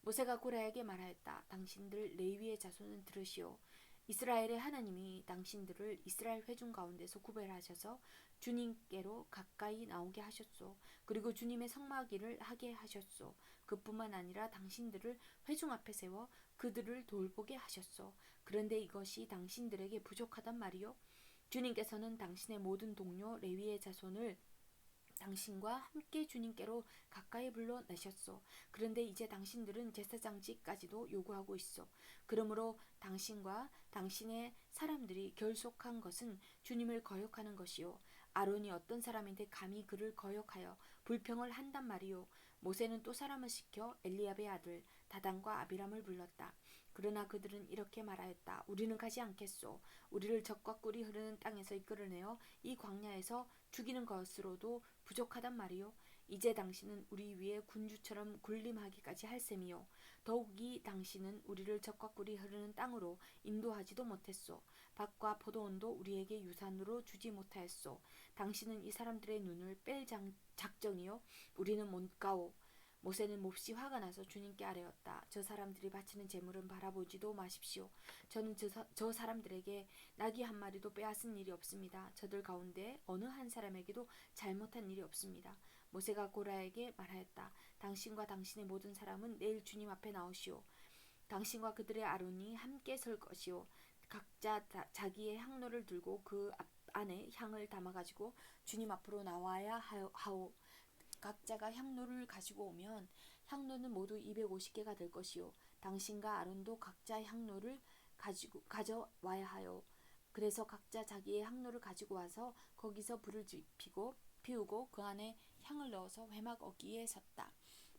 모세가 고라에게 말하였다. 당신들 레위의 자손은 들으시오. 이스라엘의 하나님이 당신들을 이스라엘 회중 가운데서 구별하셔서 주님께로 가까이 나오게 하셨소. 그리고 주님의 성막일을 하게 하셨소. 그뿐만 아니라 당신들을 회중 앞에 세워 그들을 돌보게 하셨소. 그런데 이것이 당신들에게 부족하단 말이요. 주님께서는 당신의 모든 동료 레위의 자손을 당신과 함께 주님께로 가까이 불러내셨소. 그런데 이제 당신들은 제사장직까지도 요구하고 있어. 그러므로 당신과 당신의 사람들이 결속한 것은 주님을 거역하는 것이요. 아론이 어떤 사람인데 감히 그를 거역하여 불평을 한단 말이요. 모세는 또 사람을 시켜 엘리압의 아들 다단과 아비람을 불렀다. 그러나 그들은 이렇게 말하였다. 우리는 가지 않겠소. 우리를 적과 꿀이 흐르는 땅에서 이끌어내어 이 광야에서 죽이는 것으로도 부족하단 말이요. 이제 당신은 우리 위에 군주처럼 군림하기까지 할 셈이요. 더욱이 당신은 우리를 적과 꿀이 흐르는 땅으로 인도하지도 못했소. 밭과 포도원도 우리에게 유산으로 주지 못하였소. 당신은 이 사람들의 눈을 뺄 작정이요. 우리는 못가오. 모세는 몹시 화가 나서 주님께 아뢰었다. 저 사람들이 바치는 제물은 바라보지도 마십시오. 저는 저 사람들에게 나귀 한 마리도 빼앗은 일이 없습니다. 저들 가운데 어느 한 사람에게도 잘못한 일이 없습니다. 모세가 고라에게 말하였다. 당신과 당신의 모든 사람은 내일 주님 앞에 나오시오. 당신과 그들의 아론이 함께 설 것이요. 각자 자기의 향로를 들고 그 안에 향을 담아가지고 주님 앞으로 나와야 하오. 각자가 향로를 가지고 오면 향로는 모두 250개가 될 것이요. 당신과 아론도 각자 향로를 가져와야 하여. 그래서 각자 자기의 향로를 가지고 와서 거기서 불을 피우고 그 안에 향을 넣어서 회막 어귀에 섰다.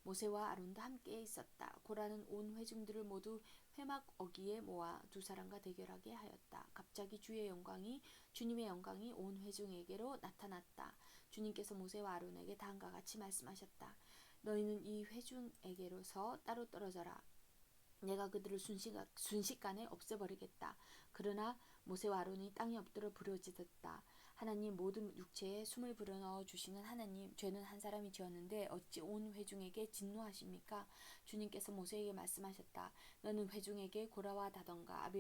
모세와 아론도 함께 있었다. 고라는 온 회중들을 모두 회막 어귀에 모아 두 사람과 대결하게 하였다. 갑자기 주님의 영광이 온 회중에게로 나타났다. 주님께서 모세와 아론에게 다음과 같이 말씀하셨다. 너희는 이 회중에게로서 따로 떨어져라. 내가 그들을 순식간에 없애버리겠다. 그러나 모세와 아론이 땅에 엎드려 부르짖었다. 하나님, 모든 육체에 숨을 불어넣어 주시는 하나님, 죄는 한 사람이 지었는데 어찌 온 회중에게 진노하십니까? 주님께서 모세에게 말씀하셨다. 너는 회중에게 고라와 다던과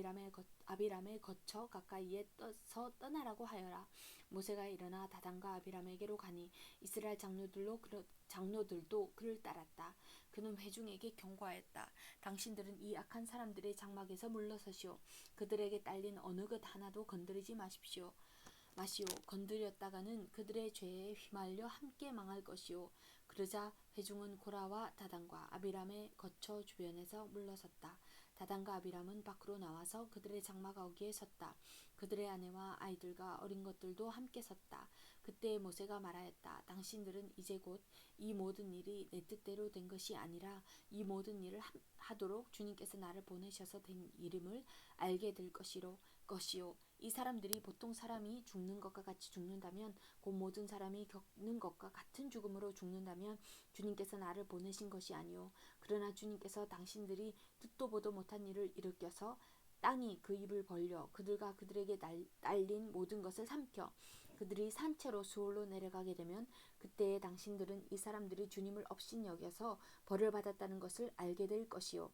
아비람에 거쳐 가까이에 떠나라고 하여라. 모세가 일어나 다단과 아비람에게로 가니 이스라엘 장로들도 그를 따랐다. 그는 회중에게 경고하였다. 당신들은 이 악한 사람들의 장막에서 물러서시오. 그들에게 딸린 어느 것 하나도 건드리지 마시오. 건드렸다가는 그들의 죄에 휘말려 함께 망할 것이오. 그러자 회중은 고라와 다단과 아비람의 거처 주변에서 물러섰다. 다단과 아비람은 밖으로 나와서 그들의 장막 거기에 섰다. 그들의 아내와 아이들과 어린 것들도 함께 섰다. 그때 모세가 말하였다. 당신들은 이제 곧 이 모든 일이 내 뜻대로 된 것이 아니라 이 모든 일을 하도록 주님께서 나를 보내셔서 된 일임을 알게 될 것이요. 이 사람들이 보통 사람이 죽는 것과 같이 죽는다면, 곧 모든 사람이 겪는 것과 같은 죽음으로 죽는다면 주님께서 나를 보내신 것이 아니오. 그러나 주님께서 당신들이 듣도 보도 못한 일을 일으켜서 땅이 그 입을 벌려 그들과 그들에게 날린 모든 것을 삼켜 그들이 산채로 수월로 내려가게 되면, 그때에 당신들은 이 사람들이 주님을 업신여겨서 벌을 받았다는 것을 알게 될 것이요.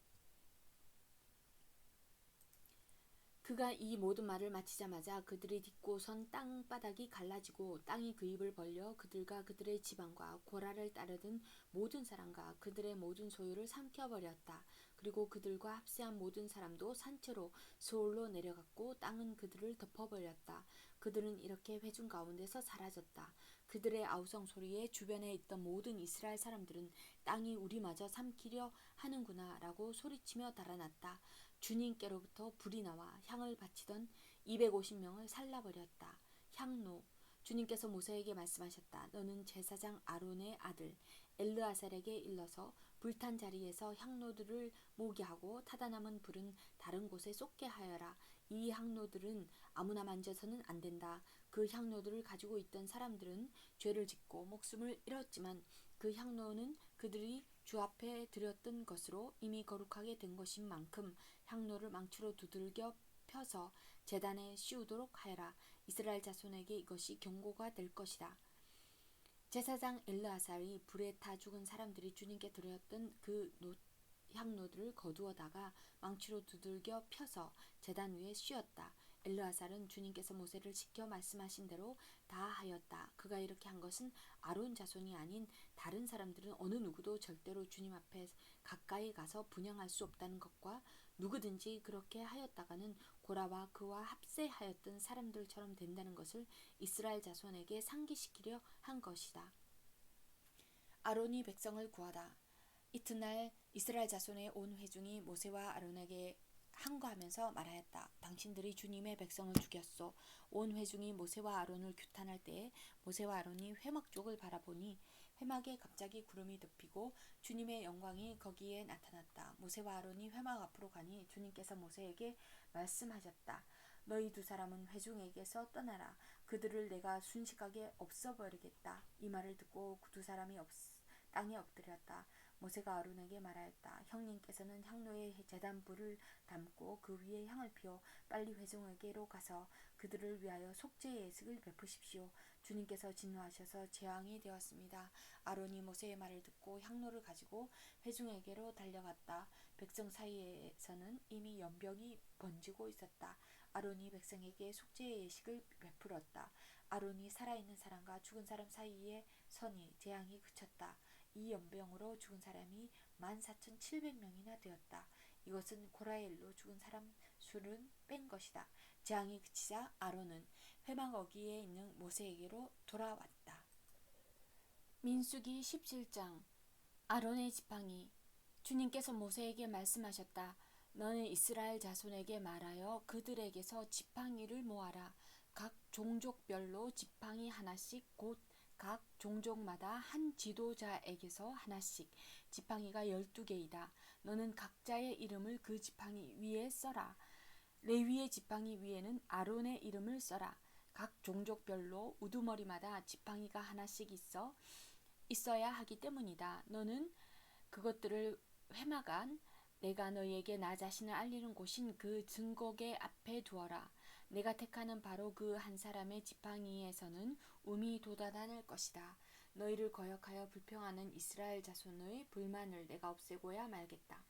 그가 이 모든 말을 마치자마자 그들이 딛고 선 땅바닥이 갈라지고 땅이 그 입을 벌려 그들과 그들의 지방과 고라를 따르던 모든 사람과 그들의 모든 소유를 삼켜버렸다. 그리고 그들과 합세한 모든 사람도 산채로 스올로 내려갔고 땅은 그들을 덮어버렸다. 그들은 이렇게 회중 가운데서 사라졌다. 그들의 아우성 소리에 주변에 있던 모든 이스라엘 사람들은 땅이 우리마저 삼키려 하는구나 라고 소리치며 달아났다. 주님께로부터 불이 나와 향을 바치던 250명을 살라버렸다. 향로. 주님께서 모세에게 말씀하셨다. 너는 제사장 아론의 아들 엘르아살에게 일러서 불탄 자리에서 향로들을 모게 하고 타다 남은 불은 다른 곳에 쏟게 하여라. 이 향로들은 아무나 만져서는 안 된다. 그 향로들을 가지고 있던 사람들은 죄를 짓고 목숨을 잃었지만 그 향로는 그들이 주 앞에 드렸던 것으로 이미 거룩하게 된 것인 만큼 향로를 망치로 두들겨 펴서 제단에 씌우도록 하여라. 이스라엘 자손에게 이것이 경고가 될 것이다. 제사장 엘르아살이 불에 타 죽은 사람들이 주님께 드렸던 그 향로들을 거두어다가 망치로 두들겨 펴서 제단 위에 씌웠다. 엘르아살은 주님께서 모세를 시켜 말씀하신 대로 다 하였다. 그가 이렇게 한 것은 아론 자손이 아닌 다른 사람들은 어느 누구도 절대로 주님 앞에 가까이 가서 분향할 수 없다는 것과, 누구든지 그렇게 하였다가는 고라와 그와 합세하였던 사람들처럼 된다는 것을 이스라엘 자손에게 상기시키려 한 것이다. 아론이 백성을 구하다. 이튿날 이스라엘 자손의 온 회중이 모세와 아론에게 항거하면서 말하였다. 당신들이 주님의 백성을 죽였소. 온 회중이 모세와 아론을 규탄할 때에 모세와 아론이 회막 쪽을 바라보니 회막에 갑자기 구름이 덮이고 주님의 영광이 거기에 나타났다. 모세와 아론이 회막 앞으로 가니 주님께서 모세에게 말씀하셨다. 너희 두 사람은 회중에게서 떠나라. 그들을 내가 순식간에 없애버리겠다. 이 말을 듣고 그 두 사람이 땅에 엎드렸다. 모세가 아론에게 말하였다. 형님께서는 향로에 제단불을 담고 그 위에 향을 피워 빨리 회중에게로 가서 그들을 위하여 속죄의 예식을 베푸십시오. 주님께서 진노하셔서 재앙이 되었습니다. 아론이 모세의 말을 듣고 향로를 가지고 회중에게로 달려갔다. 백성 사이에서는 이미 연병이 번지고 있었다. 아론이 백성에게 속죄의 예식을 베풀었다. 아론이 살아있는 사람과 죽은 사람 사이에 서니 재앙이 그쳤다. 이 연병으로 죽은 사람이 14,700명이나 되었다. 이것은 고라의 일로 죽은 사람 수는 뺀 것이다. 재앙이 그치자 아론은 회막 어귀에 있는 모세에게로 돌아왔다. 민수기 17장. 아론의 지팡이. 주님께서 모세에게 말씀하셨다. 너는 이스라엘 자손에게 말하여 그들에게서 지팡이를 모아라. 각 종족별로 지팡이 하나씩, 곧 각 종족마다 한 지도자에게서 하나씩. 지팡이가 12개이다. 너는 각자의 이름을 그 지팡이 위에 써라. 레위의 지팡이 위에는 아론의 이름을 써라. 각 종족별로 우두머리마다 지팡이가 하나씩 있어야 하기 때문이다. 너는 그것들을 회막 안 내가 너희에게 나 자신을 알리는 곳인 그 증거계 앞에 두어라. 내가 택하는 바로 그 한 사람의 지팡이에서는 움이 돋아날 것이다. 너희를 거역하여 불평하는 이스라엘 자손의 불만을 내가 없애고야 말겠다.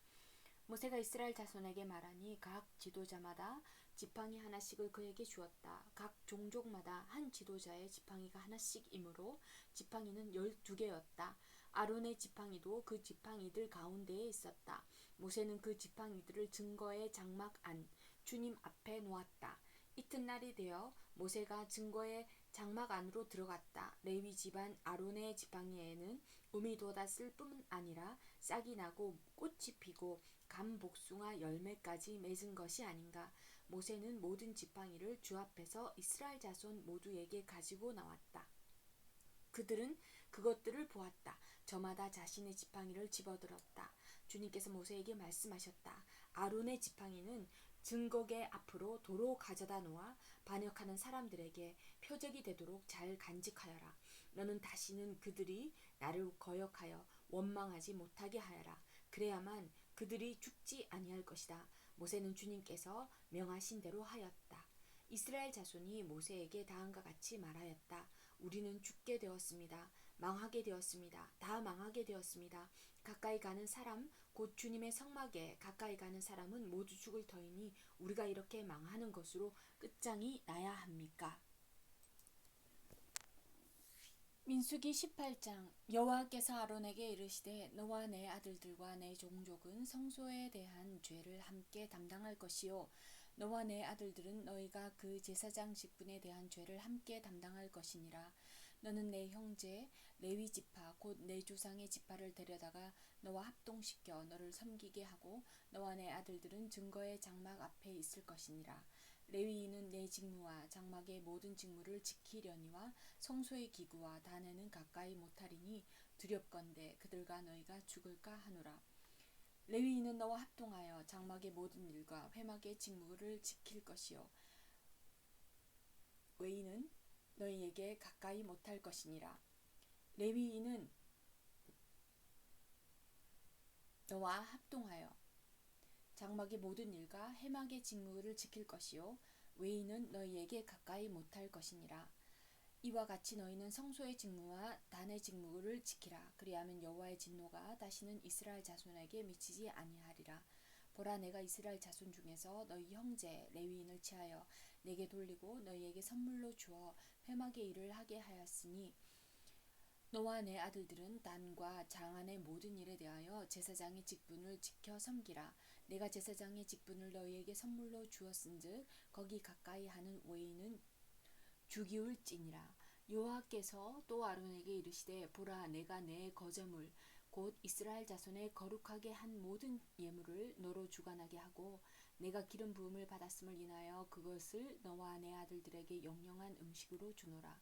모세가 이스라엘 자손에게 말하니 각 지도자마다 지팡이 하나씩을 그에게 주었다. 각 종족마다 한 지도자의 지팡이가 하나씩이므로 지팡이는 12개였다. 아론의 지팡이도 그 지팡이들 가운데에 있었다. 모세는 그 지팡이들을 증거의 장막 안 주님 앞에 놓았다. 이튿날이 되어 모세가 증거의 장막 안으로 들어갔다. 레위 집안 아론의 지팡이에는 움이 돋았을 뿐 아니라 싹이 나고 꽃이 피고 감 복숭아 열매까지 맺은 것이 아닌가. 모세는 모든 지팡이를 주 앞에서 이스라엘 자손 모두에게 가지고 나왔다. 그들은 그것들을 보았다. 저마다 자신의 지팡이를 집어들었다. 주님께서 모세에게 말씀하셨다. 아론의 지팡이는 증거계 앞으로 도로 가져다 놓아 반역하는 사람들에게 표적이 되도록 잘 간직하여라. 너는 다시는 그들이 나를 거역하여 원망하지 못하게 하여라. 그래야만 그들이 죽지 아니할 것이다. 모세는 주님께서 명하신 대로 하였다. 이스라엘 자손이 모세에게 다음과 같이 말하였다. 우리는 죽게 되었습니다. 망하게 되었습니다. 다 망하게 되었습니다. 가까이 가는 사람 곧 주님의 성막에 가까이 가는 사람은 모두 죽을 터이니 우리가 이렇게 망하는 것으로 끝장이 나야 합니까? 민수기 18장. 여호와께서 아론에게 이르시되 너와 내 아들들과 내 종족은 성소에 대한 죄를 함께 담당할 것이요 너와 내 아들들은 너희가 그 제사장 직분에 대한 죄를 함께 담당할 것이니라. 너는 내 형제 레위 지파 곧 내 조상의 지파를 데려다가 너와 합동시켜 너를 섬기게 하고 너와 내 아들들은 증거의 장막 앞에 있을 것이니라. 레위인은 내 직무와 장막의 모든 직무를 지키려니와 성소의 기구와 단에는 가까이 못하리니 두렵건대 그들과 너희가 죽을까 하노라. 레위인은 너와 합동하여 장막의 모든 일과 회막의 직무를 지킬 것이요 외인은 너희에게 가까이 못할 것이니라. 레위인은 너와 합동하여 장막의 모든 일과 회막의 직무를 지킬 것이요 외인은 너희에게 가까이 못할 것이니라. 이와 같이 너희는 성소의 직무와 단의 직무를 지키라. 그리하면 여호와의 진노가 다시는 이스라엘 자손에게 미치지 아니하리라. 보라, 내가 이스라엘 자손 중에서 너희 형제 레위인을 취하여 내게 돌리고 너희에게 선물로 주어 회막의 일을 하게 하였으니 너와 내 아들들은 단과 장안의 모든 일에 대하여 제사장의 직분을 지켜 섬기라. 내가 제사장의 직분을 너희에게 선물로 주었은즉 거기 가까이 하는 외인은 죽이울지니라. 여호와께서 또 아론에게 이르시되 보라, 내가 내 거저물 곧 이스라엘 자손의 거룩하게 한 모든 예물을 너로 주관하게 하고 내가 기름 부음을 받았음을 인하여 그것을 너와 내 아들들에게 영영한 음식으로 주노라.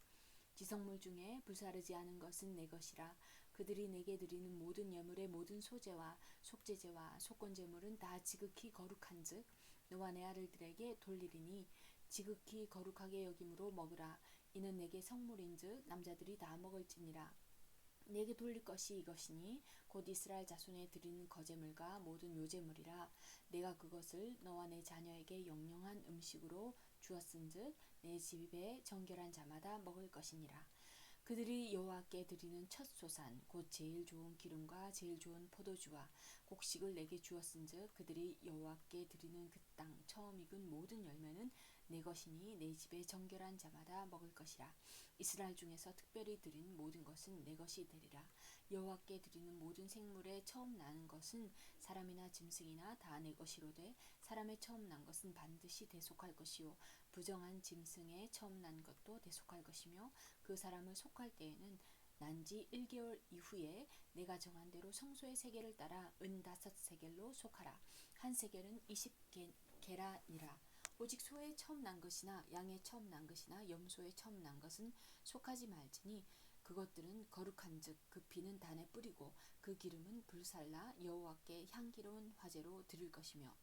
지성물 중에 불사르지 않은 것은 내 것이라. 그들이 내게 드리는 모든 예물의 모든 소제와 속제제와 속건제물은 다 지극히 거룩한즉 너와 내 아들들에게 돌리리니 지극히 거룩하게 여김으로 먹으라. 이는 내게 성물인즉 남자들이 다 먹을지니라. 내게 돌릴 것이 이것이니 곧 이스라엘 자손에 드리는 거제물과 모든 요제물이라. 내가 그것을 너와 내 자녀에게 영영한 음식으로 주었은즉 내 집에 정결한 자마다 먹을 것이니라. 그들이 여호와께 드리는 첫 소산 곧 제일 좋은 기름과 제일 좋은 포도주와 곡식을 내게 주었은즉 그들이 여호와께 드리는 그 땅 처음 익은 모든 열매는 내 것이니 내 집에 정결한 자마다 먹을 것이라. 이스라엘 중에서 특별히 드린 모든 것은 내 것이 되리라. 여호와께 드리는 모든 생물의 처음 나는 것은 사람이나 짐승이나 다 내 것이로되 사람의 처음 난 것은 반드시 대속할 것이요 부정한 짐승의 처음 난 것도 대속할 것이며 그 사람을 속할 때에는 난지 1개월 이후에 내가 정한 대로 성소의 세겔을 따라 은 5세겔로 속하라. 한 세겔은 20게라니라. 오직 소의 처음 난 것이나 양의 처음 난 것이나 염소의 처음 난 것은 속하지 말지니 그것들은 거룩한즉 그 피는 단에 뿌리고 그 기름은 불살라 여호와께 향기로운 화제로 드릴 것이며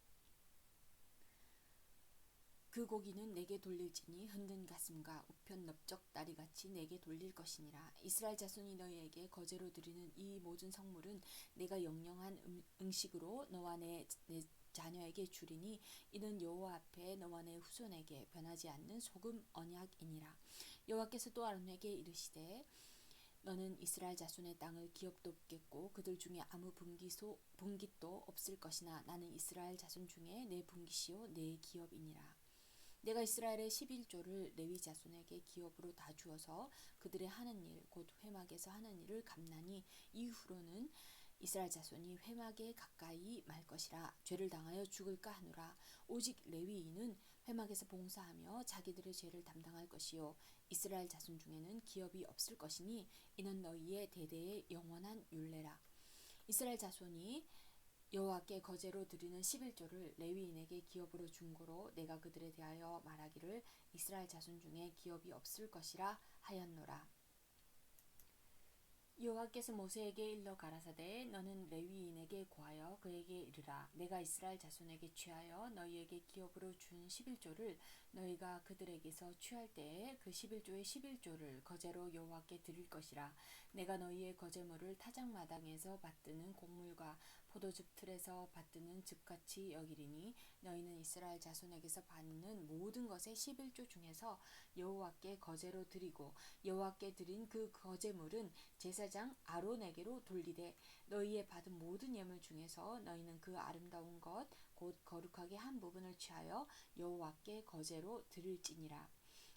그 고기는 내게 돌릴지니 흔든 가슴과 우편 넓적 다리같이 내게 돌릴 것이니라. 이스라엘 자손이 너희에게 거제로 드리는 이 모든 성물은 내가 영영한 음식으로 너와 내 자녀에게 주리니 이는 여호와 앞에 너와 내 후손에게 변하지 않는 소금 언약이니라. 여호와께서 또 아론에게 이르시되 너는 이스라엘 자손의 땅을 기업도 없겠고 그들 중에 아무 분깃도 없을 것이나 나는 이스라엘 자손 중에 내 분깃이요 내 기업이니라. 내가 이스라엘의 11조를 레위 자손에게 기업으로 다 주어서 그들의 하는 일 곧 회막에서 하는 일을 갚나니 이후로는 이스라엘 자손이 회막에 가까이 말 것이라. 죄를 당하여 죽을까 하노라. 오직 레위인은 회막에서 봉사하며 자기들의 죄를 담당할 것이요 이스라엘 자손 중에는 기업이 없을 것이니 이는 너희의 대대의 영원한 율례라. 이스라엘 자손이 여호와께 거제로 드리는 11조를 레위인에게 기업으로 준 고로 내가 그들에 대하여 말하기를 이스라엘 자손 중에 기업이 없을 것이라 하였노라. 여호와께서 모세에게 일러 가라사대 너는 레위인에게 고하여 그에게 이르라. 내가 이스라엘 자손에게 취하여 너희에게 기업으로 준 11조를 너희가 그들에게서 취할 때에 그 11조의 11조를 거제로 여호와께 드릴 것이라. 내가 너희의 거제물을 타작마당에서 받드는 곡물과 포도즙 틀에서 받드는 즙같이 여기리니 너희는 이스라엘 자손에게서 받는 모든 것의 11조 중에서 여호와께 거제로 드리고 여호와께 드린 그 거제물은 제사장 아론에게로 돌리되 너희의 받은 모든 예물 중에서 너희는 그 아름다운 것 곧 거룩하게 한 부분을 취하여 여호와께 거제로 드릴지니라.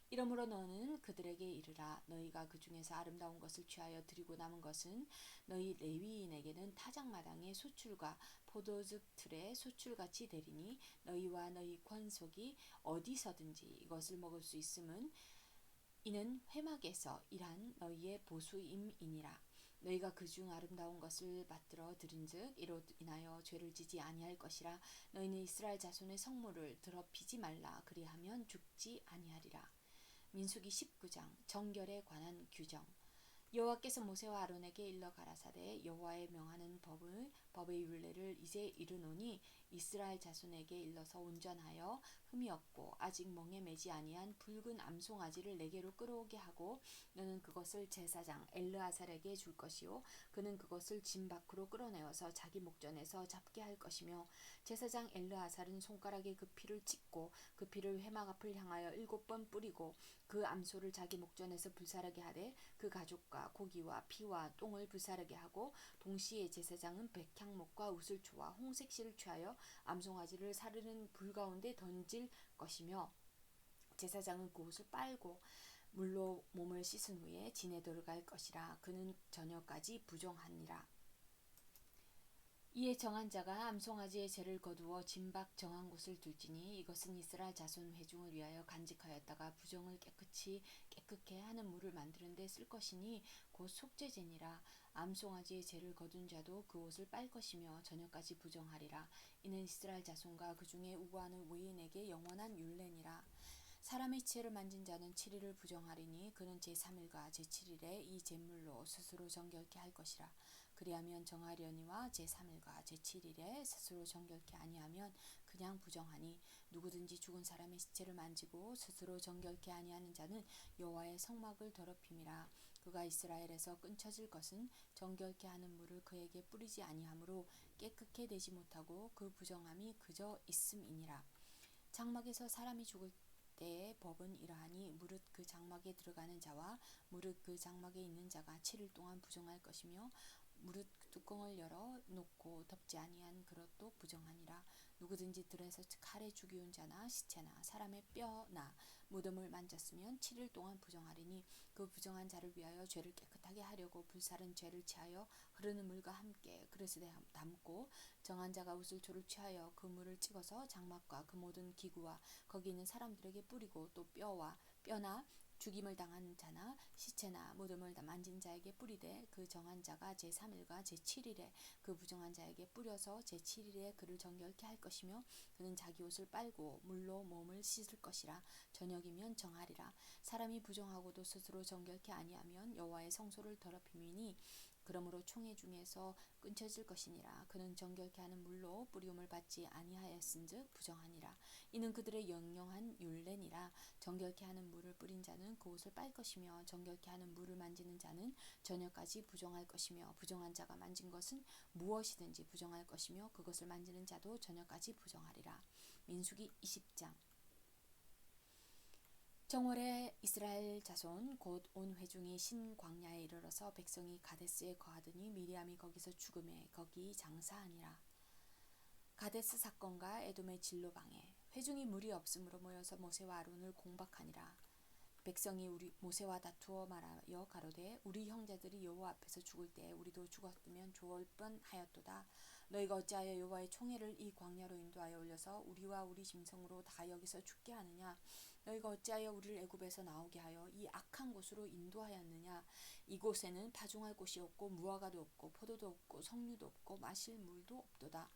이러므로 너는 그들에게 이르라. 너희가 그 중에서 아름다운 것을 취하여 드리고 남은 것은 너희 레위인에게는 타작마당의 소출과 포도즙 틀의 소출같이 되리니 너희와 너희 권속이 어디서든지 이것을 먹을 수 있음은 이는 회막에서 일한 너희의 보수임이니라. 너희가 그중 아름다운 것을 받들어 들은즉 이로 인하여 죄를 지지 아니할 것이라. 너희는 이스라엘 자손의 성물을 더럽히지 말라. 그리하면 죽지 아니하리라. 민수기 19장 정결에 관한 규정. 여호와께서 모세와 아론에게 일러 가라사대 여호와의 명하는 법의 율례를 이제 이르노니 이스라엘 자손에게 일러서 온전하여 흠이 없고 아직 멍에 매지 아니한 붉은 암송아지를 내게로 끌어오게 하고 너는 그것을 제사장 엘르아살에게 줄 것이요 그는 그것을 진 밖으로 끌어내어서 자기 목전에서 잡게 할 것이며 제사장 엘르아살은 손가락에 그 피를 찍고 그 피를 회막 앞을 향하여 7번 뿌리고 그 암소를 자기 목전에서 불사르게 하되 그 가죽과 고기와 피와 똥을 불사르게 하고 동시에 제사장은 백향목과 우슬초와 홍색실을 취하여 암송아지를 사르는 불 가운데 던질 것이며 제사장은 그 옷을 빨고 물로 몸을 씻은 후에 진에 들어갈 것이라. 그는 저녁까지 부정하니라. 이에 정한 자가 암송아지의 죄를 거두어 진박 정한 곳을 둘지니 이것은 이스라엘 자손 회중을 위하여 간직하였다가 부정을 깨끗게 하는 물을 만드는 데 쓸 것이니 곧 속죄제니라. 암송아지의 죄를 거둔 자도 그 옷을 빨 것이며 저녁까지 부정하리라. 이는 이스라엘 자손과 그 중에 우고하는 외인에게 영원한 율례니라. 사람의 지체를 만진 자는 7일을 부정하리니 그는 제3일과 제7일에 이 제물로 스스로 정결케 할 것이라. 그리하면 정하려니와 제3일과 제7일에 스스로 정결케 아니하면 그냥 부정하니 누구든지 죽은 사람의 시체를 만지고 스스로 정결케 아니하는 자는 여호와의 성막을 더럽힘이라. 그가 이스라엘에서 끊쳐질 것은 정결케 하는 물을 그에게 뿌리지 아니하므로 깨끗게 되지 못하고 그 부정함이 그저 있음이니라. 장막에서 사람이 죽을 때의 법은 이러하니 무릇 그 장막에 들어가는 자와 무릇 그 장막에 있는 자가 7일 동안 부정할 것이며 무릇 뚜껑을 열어 놓고 덮지 아니한 그릇도 부정하니라. 누구든지 들에서 칼에 죽이운 자나 시체나 사람의 뼈나 무덤을 만졌으면 7일 동안 부정하리니 그 부정한 자를 위하여 죄를 깨끗하게 하려고 불사른 죄를 취하여 흐르는 물과 함께 그릇에 담고 정한 자가 우슬초를 취하여 그 물을 찍어서 장막과 그 모든 기구와 거기 있는 사람들에게 뿌리고 또 뼈나 죽임을 당한 자나 시체나 무덤을 만진 자에게 뿌리되 그 정한 자가 제3일과 제7일에 그 부정한 자에게 뿌려서 제7일에 그를 정결케 할 것이며 그는 자기 옷을 빨고 물로 몸을 씻을 것이라. 저녁이면 정하리라. 사람이 부정하고도 스스로 정결케 아니하면 여호와의 성소를 더럽힘이니 그러므로 총회 중에서 끊쳐질 것이니라. 그는 정결케 하는 물로 뿌리움을 받지 아니하였은즉 부정하니라. 이는 그들의 영영한 율례니라. 정결케 하는 물을 뿌린 자는 그 옷을 빨 것이며 정결케 하는 물을 만지는 자는 저녁까지 부정할 것이며 부정한 자가 만진 것은 무엇이든지 부정할 것이며 그것을 만지는 자도 저녁까지 부정하리라. 민수기 20장. 정월에 이스라엘 자손 곧 온 회중이 신 광야에 이르러서 백성이 가데스에 거하더니 미리암이 거기서 죽음에 거기 장사하니라. 가데스 사건과 에돔의 진로방에 회중이 물이 없으므로 모여서 모세와 아론을 공박하니라. 백성이 우리 모세와 다투어 말하여 가로되 우리 형제들이 여호와 앞에서 죽을 때에 우리도 죽었으면 좋을 뻔하였도다. 너희가 어찌하여 여호와의 총회를 이 광야로 인도하여 올려서 우리와 우리 짐승으로 다 여기서 죽게 하느냐. 너희가 어찌하여 우리를 애굽에서 나오게 하여 이 악한 곳으로 인도하였느냐. 이곳에는 파종할 곳이 없고 무화과도 없고 포도도 없고 석류도 없고 마실 물도 없도다.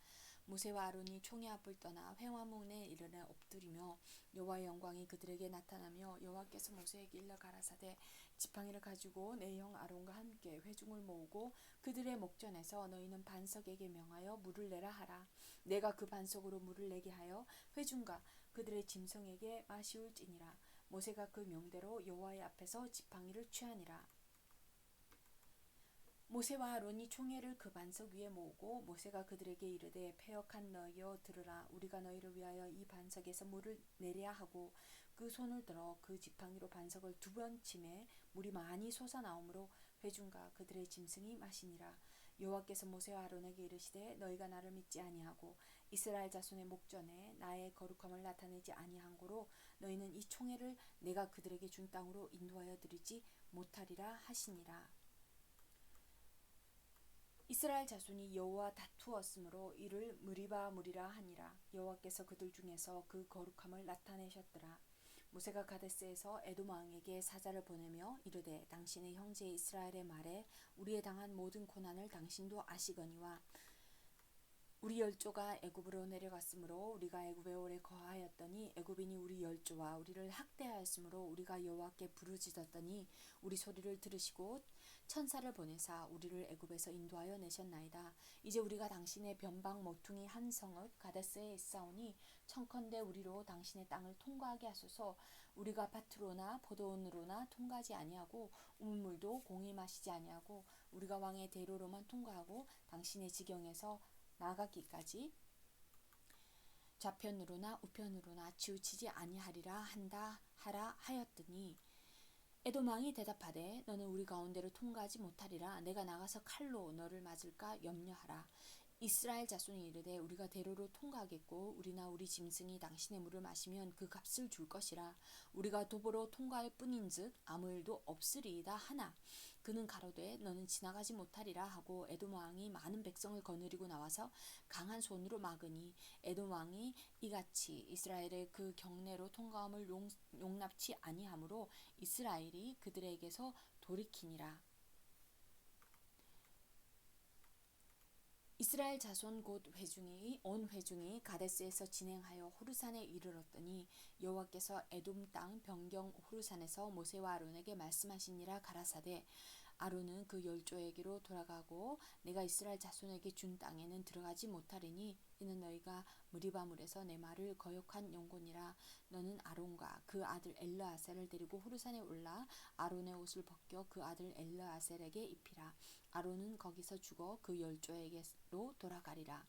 모세와 아론이 총회 앞을 떠나 회화문에 이르러 엎드리며 여호와의 영광이 그들에게 나타나며 여호와께서 모세에게 일러 가라사대 지팡이를 가지고 내 형 아론과 함께 회중을 모으고 그들의 목전에서 너희는 반석에게 명하여 물을 내라 하라. 내가 그 반석으로 물을 내게 하여 회중과 그들의 짐승에게 마시울지니라. 모세가 그 명대로 여호와의 앞에서 지팡이를 취하니라. 모세와 아론이 총회를 그 반석 위에 모으고 모세가 그들에게 이르되 패역한 너희여 들으라. 우리가 너희를 위하여 이 반석에서 물을 내랴 하고 그 손을 들어 그 지팡이로 반석을 2번 치매 물이 많이 솟아나오므로 회중과 그들의 짐승이 마시니라. 여호와께서 모세와 아론에게 이르시되 너희가 나를 믿지 아니하고 이스라엘 자손의 목전에 나의 거룩함을 나타내지 아니한 고로 너희는 이 총회를 내가 그들에게 준 땅으로 인도하여 드리지 못하리라 하시니라. 이스라엘 자손이 여호와 다투었으므로 이를 무리바 무리라 하니라. 여호와께서 그들 중에서 그 거룩함을 나타내셨더라. 모세가 가데스에서 에돔 왕에게 사자를 보내며 이르되 당신의 형제 이스라엘의 말에 우리에 당한 모든 고난을 당신도 아시거니와 우리 열조가 애굽으로 내려갔으므로 우리가 애굽에 오래 거하였더니 애굽인이 우리 열조와 우리를 학대하였으므로 우리가 여호와께 부르짖었더니 우리 소리를 들으시고 천사를 보내사 우리를 애굽에서 인도하여 내셨나이다. 이제 우리가 당신의 변방 모퉁이 한 성읍 가데스에 있사오니 청컨대 우리로 당신의 땅을 통과하게 하소서. 우리가 밭으로나 포도원으로나 통과하지 아니하고 우물물도 공히 마시지 아니하고 우리가 왕의 대로로만 통과하고 당신의 지경에서 나가기까지 좌편으로나 우편으로나 치우치지 아니하리라 한다 하라 하였더니 에돔 왕이 대답하되 너는 우리 가운데로 통과하지 못하리라. 내가 나가서 칼로 너를 맞을까 염려하라. 이스라엘 자손이 이르되 우리가 대로로 통과하겠고 우리나 우리 짐승이 당신의 물을 마시면 그 값을 줄 것이라. 우리가 도보로 통과할 뿐인즉 아무 일도 없으리이다 하나 그는 가로되 너는 지나가지 못하리라 하고 에돔 왕이 많은 백성을 거느리고 나와서 강한 손으로 막으니 에돔 왕이 이같이 이스라엘의 그 경내로 통과함을 용납치 아니하므로 이스라엘이 그들에게서 돌이키니라. 이스라엘 자손 곧 회중이 온 회중이 가데스에서 진행하여 호르산에 이르렀더니 여호와께서 에돔 땅 변경 호르산에서 모세와 아론에게 말씀하시니라. 가라사대 아론은 그 열조에게로 돌아가고 내가 이스라엘 자손에게 준 땅에는 들어가지 못하리니 이는 너희가 무리바물에서 내 말을 거역한 영곤이라. 너는 아론과 그 아들 엘르아셀을 데리고 호르산에 올라 아론의 옷을 벗겨 그 아들 엘르아셀에게 입히라. 아론은 거기서 죽어 그 열조에게로 돌아가리라.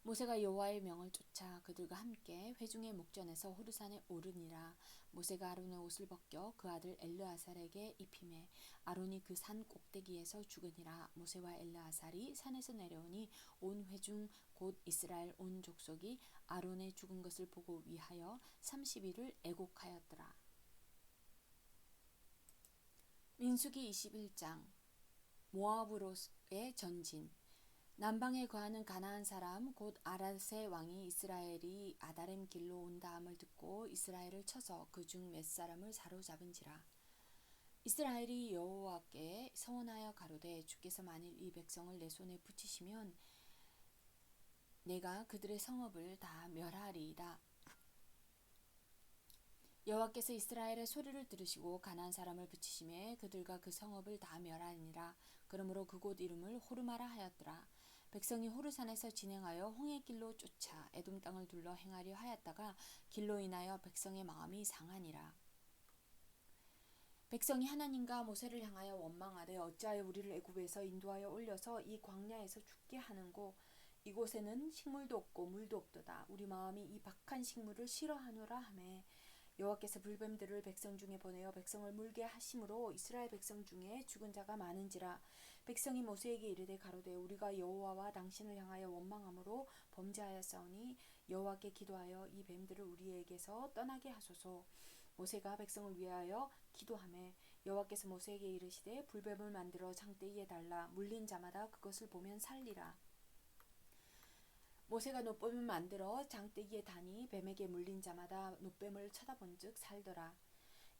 모세가 여호와의 명을 쫓아 그들과 함께 회중의 목전에서 호르산에 오르니라. 모세가 아론의 옷을 벗겨 그 아들 엘르아살에게 입히매 아론이 그 산 꼭대기에서 죽으니라. 모세와 엘르아살이 산에서 내려오니 온 회중 곧 이스라엘 온 족속이 아론의 죽은 것을 보고 위하여 30일을 애곡하였더라. 민수기 21장. 모압으로의 전진. 남방에 거하는 가나안 사람 곧 아랏의 왕이 이스라엘이 아다렘 길로 온 다음을 듣고 이스라엘을 쳐서 그중 몇 사람을 사로잡은지라. 이스라엘이 여호와께 서원하여 가로되 주께서 만일 이 백성을 내 손에 붙이시면 내가 그들의 성읍을 다 멸하리이다. 여호와께서 이스라엘의 소리를 들으시고 가나안 사람을 붙이심에 그들과 그 성읍을 다 멸하니라. 그러므로 그곳 이름을 호르마라 하였더라. 백성이 호르산에서 진행하여 홍해 길로 쫓아 에돔 땅을 둘러 행하려 하였다가 길로 인하여 백성의 마음이 상하니라. 백성이 하나님과 모세를 향하여 원망하되 어찌하여 우리를 애굽에서 인도하여 올려서 이 광야에서 죽게 하는고 이곳에는 식물도 없고 물도 없도다. 우리 마음이 이 박한 식물을 싫어하노라 하매 여호와께서 불뱀들을 백성 중에 보내어 백성을 물게 하심으로 이스라엘 백성 중에 죽은 자가 많은지라. 백성이 모세에게 이르되 가로되 우리가 여호와와 당신을 향하여 원망함으로 범죄하였사오니 여호와께 기도하여 이 뱀들을 우리에게서 떠나게 하소서. 모세가 백성을 위하여 기도하매 여호와께서 모세에게 이르시되 불뱀을 만들어 장대기에 달라 물린 자마다 그것을 보면 살리라. 모세가 놋뱀을 만들어 장대기에 다니 뱀에게 물린 자마다 놋뱀을 쳐다본즉 살더라.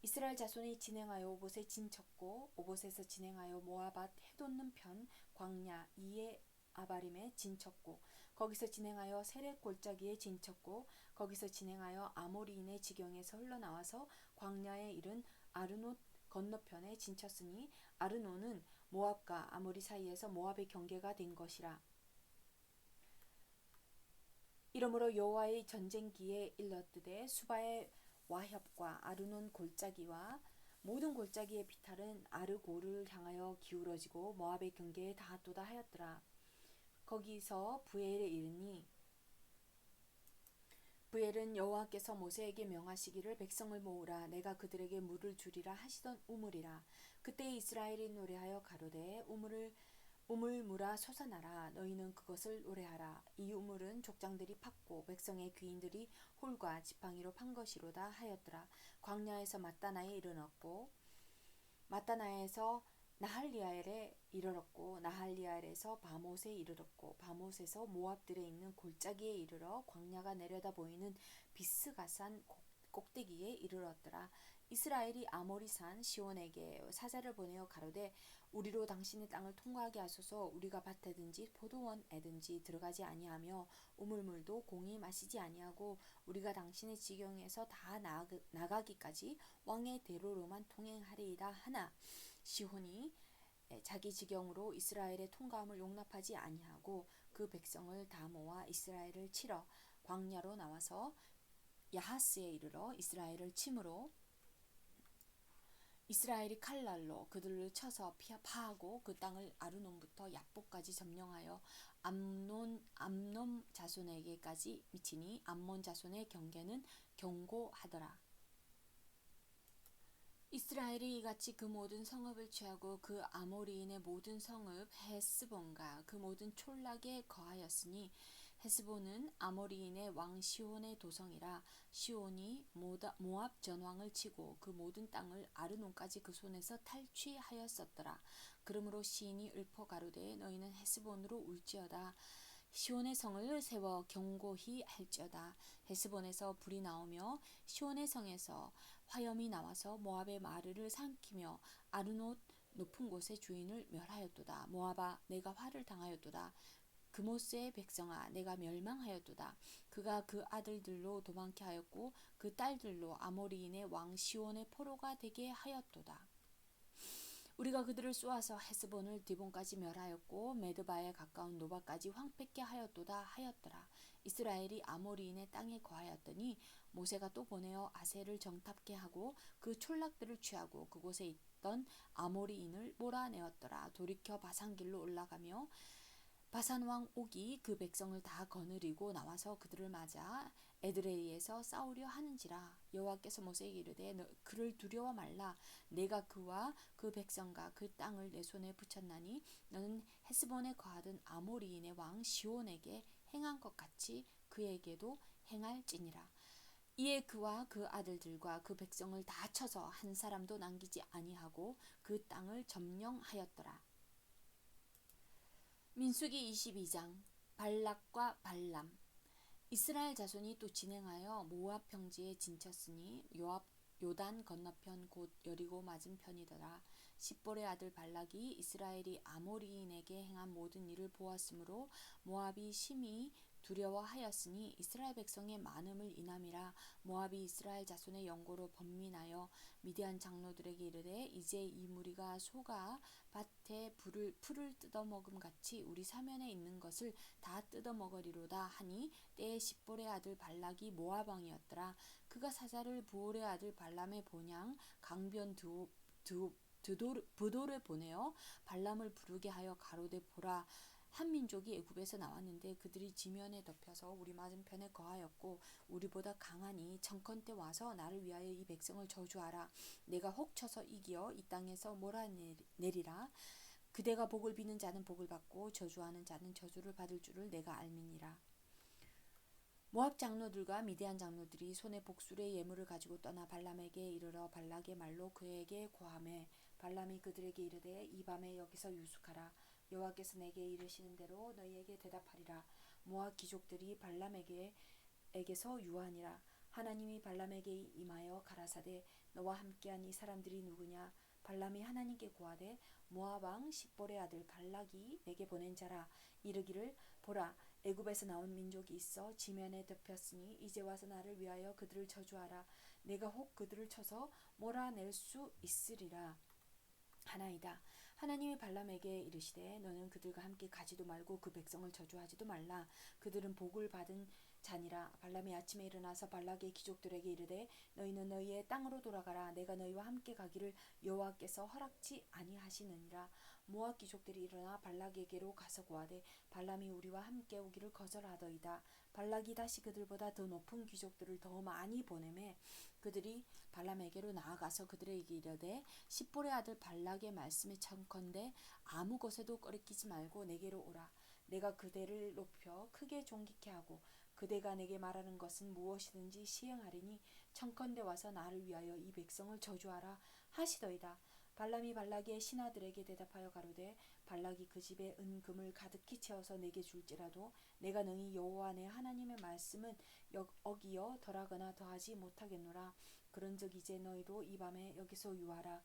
이스라엘 자손이 진행하여 오봇에 진쳤고 오봇에서 진행하여 모아밭 해돋는 편 광야 이에 아바림에 진쳤고 거기서 진행하여 세렛 골짜기에 진쳤고 거기서 진행하여 아모리인의 지경에서 흘러나와서 광야에 이른 아르논 건너편에 진쳤으니 아르논은 모압과 아모리 사이에서 모압의 경계가 된 것이라. 이러므로 여호와의 전쟁기에 일렀으되 수바의 와협과 아르논 골짜기와 모든 골짜기의 비탈은 아르고를 향하여 기울어지고 모압의 경계에 닿았도다 하였더라. 거기서 부엘에 이르니 부엘은 여호와께서 모세에게 명하시기를 백성을 모으라 내가 그들에게 물을 주리라 하시던 우물이라. 그때 이스라엘이 노래하여 가로되 우물물아 솟아나라 너희는 그것을 노래하라. 이 우물은 족장들이 팠고 백성의 귀인들이 홀과 지팡이로 판 것이로다 하였더라. 광야에서 마따나에 이르렀고 마따나에서 나할리엘에 이르렀고 나할리엘에서 바못에 이르렀고 바못에서 모압들에 있는 골짜기에 이르러 광야가 내려다 보이는 비스가산 꼭대기에 이르렀더라. 이스라엘이 아모리산 시온에게 사자를 보내어 가로되 우리로 당신의 땅을 통과하게 하소서. 우리가 밭에든지 포도원에든지 들어가지 아니하며 우물물도 공히 마시지 아니하고 우리가 당신의 지경에서 다 나가기까지 왕의 대로로만 통행하리이다 하나 시온이 자기 지경으로 이스라엘의 통과함을 용납하지 아니하고 그 백성을 다 모아 이스라엘을 치러 광야로 나와서 야하스에 이르러 이스라엘을 치므로 이스라엘이 칼날로 그들을 쳐서 파하고 그 땅을 아르논부터 야복까지 점령하여 암몬 자손에게까지 미치니 암몬 자손의 경계는 견고하더라. 이스라엘이 이같이 그 모든 성읍을 취하고 그 아모리인의 모든 성읍 헤스본과 그 모든 촌락에 거하였으니 헤스본은 아모리인의 왕 시온의 도성이라. 시온이 모압 전왕을 치고 그 모든 땅을 아르논까지 그 손에서 탈취하였었더라. 그러므로 시인이 읊어 가로되 너희는 헤스본으로 울지어다. 시온의 성을 세워 견고히 할지어다. 헤스본에서 불이 나오며 시온의 성에서 화염이 나와서 모압의 마르를 삼키며 아르논 높은 곳의 주인을 멸하였도다. 모압아 내가 화를 당하였도다. 그모스의 백성아 내가 멸망하였도다. 그가 그 아들들로 도망케 하였고 그 딸들로 아모리인의 왕 시온의 포로가 되게 하였도다. 우리가 그들을 쏘아서 헤스본을 디본까지 멸하였고 메드바에 가까운 노바까지 황폐케 하였도다 하였더라. 이스라엘이 아모리인의 땅에 거하였더니 모세가 또 보내어 아셀을 정탐케 하고 그 촌락들을 취하고 그곳에 있던 아모리인을 몰아내었더라. 돌이켜 바산길로 올라가며 바산 왕 옥이 그 백성을 다 거느리고 나와서 그들을 맞아 에드레이에서 싸우려 하는지라. 여호와께서 모세에게 이르되 그를 두려워 말라. 내가 그와 그 백성과 그 땅을 내 손에 붙였나니 너는 헤스본에 거하던 아모리인의 왕 시온에게 행한 것 같이 그에게도 행할지니라. 이에 그와 그 아들들과 그 백성을 다 쳐서 한 사람도 남기지 아니하고 그 땅을 점령하였더라. 민수기 22장 발락과 발람. 이스라엘 자손이 또 진행하여 모압 평지에 진쳤으니 요단 건너편 곧 여리고 맞은편이더라. 십볼의 아들 발락이 이스라엘이 아모리인에게 행한 모든 일을 보았으므로 모압이 심히 두려워하였으니 이스라엘 백성의 많음을 인함이라. 모압이 이스라엘 자손의 영고로 번민하여 미디안 장로들에게 이르되 이제 이 무리가 소가 밭에 밭에 풀을 뜯어먹음 같이 우리 사면에 있는 것을 다 뜯어먹으리로다 하니 때에 십볼의 아들 발락이 모압 왕이었더라. 그가 사자를 부올의 아들 발람의 본향 강변 브도를 보내어 발람을 부르게 하여 가로되 보라, 한 민족이 애굽에서 나왔는데 그들이 지면에 덮여서 우리 맞은편에 거하였고 우리보다 강하니 청컨대 와서 나를 위하여 이 백성을 저주하라. 내가 혹 쳐서 이기어 이 땅에서 몰아내리라. 그대가 복을 비는 자는 복을 받고 저주하는 자는 저주를 받을 줄을 내가 알미니라. 모압 장로들과 미디안 장로들이 손에 복술의 예물을 가지고 떠나 발람에게 이르러 발락의 말로 그에게 고하매 발람이 그들에게 이르되 이 밤에 여기서 유숙하라. 여호와께서 내게 이르시는 대로 너희에게 대답하리라. 모압 귀족들이 발람에게서 유하니라. 하나님이 발람에게 임하여 가라사대 너와 함께한 이 사람들이 누구냐? 발람이 하나님께 고하되 모압 왕 십볼의 아들 발락이 내게 보낸 자라. 이르기를 보라, 애굽에서 나온 민족이 있어 지면에 덮였으니 이제 와서 나를 위하여 그들을 저주하라. 내가 혹 그들을 쳐서 몰아낼 수 있으리라 하나이다. 하나님이 발람에게 이르시되 너는 그들과 함께 가지도 말고 그 백성을 저주하지도 말라. 그들은 복을 받은 자니라. 발람이 아침에 일어나서 발락의 귀족들에게 이르되 너희는 너희의 땅으로 돌아가라. 내가 너희와 함께 가기를 여호와께서 허락지 아니하시느니라. 모압 귀족들이 일어나 발락에게로 가서 고하되 발람이 우리와 함께 오기를 거절하더이다. 발락이 다시 그들보다 더 높은 귀족들을 더 많이 보내매 그들이 발람에게로 나아가서 그들에게 이르되 십볼의 아들 발락의 말씀에 청컨대 아무 것에도 꺼리끼지 말고 내게로 오라. 내가 그대를 높여 크게 존귀케 하고 그대가 내게 말하는 것은 무엇이든지 시행하리니 청컨대 와서 나를 위하여 이 백성을 저주하라 하시더이다. 발람이 발락의 신하들에게 대답하여 가로되 발락이 그 집에 은금을 가득히 채워서 내게 줄지라도 내가 능히 여호와 내 하나님의 말씀은 어기어 덜하거나 더하지 못하겠노라. 그런즉 이제 너희도 이 밤에 여기서 유하라.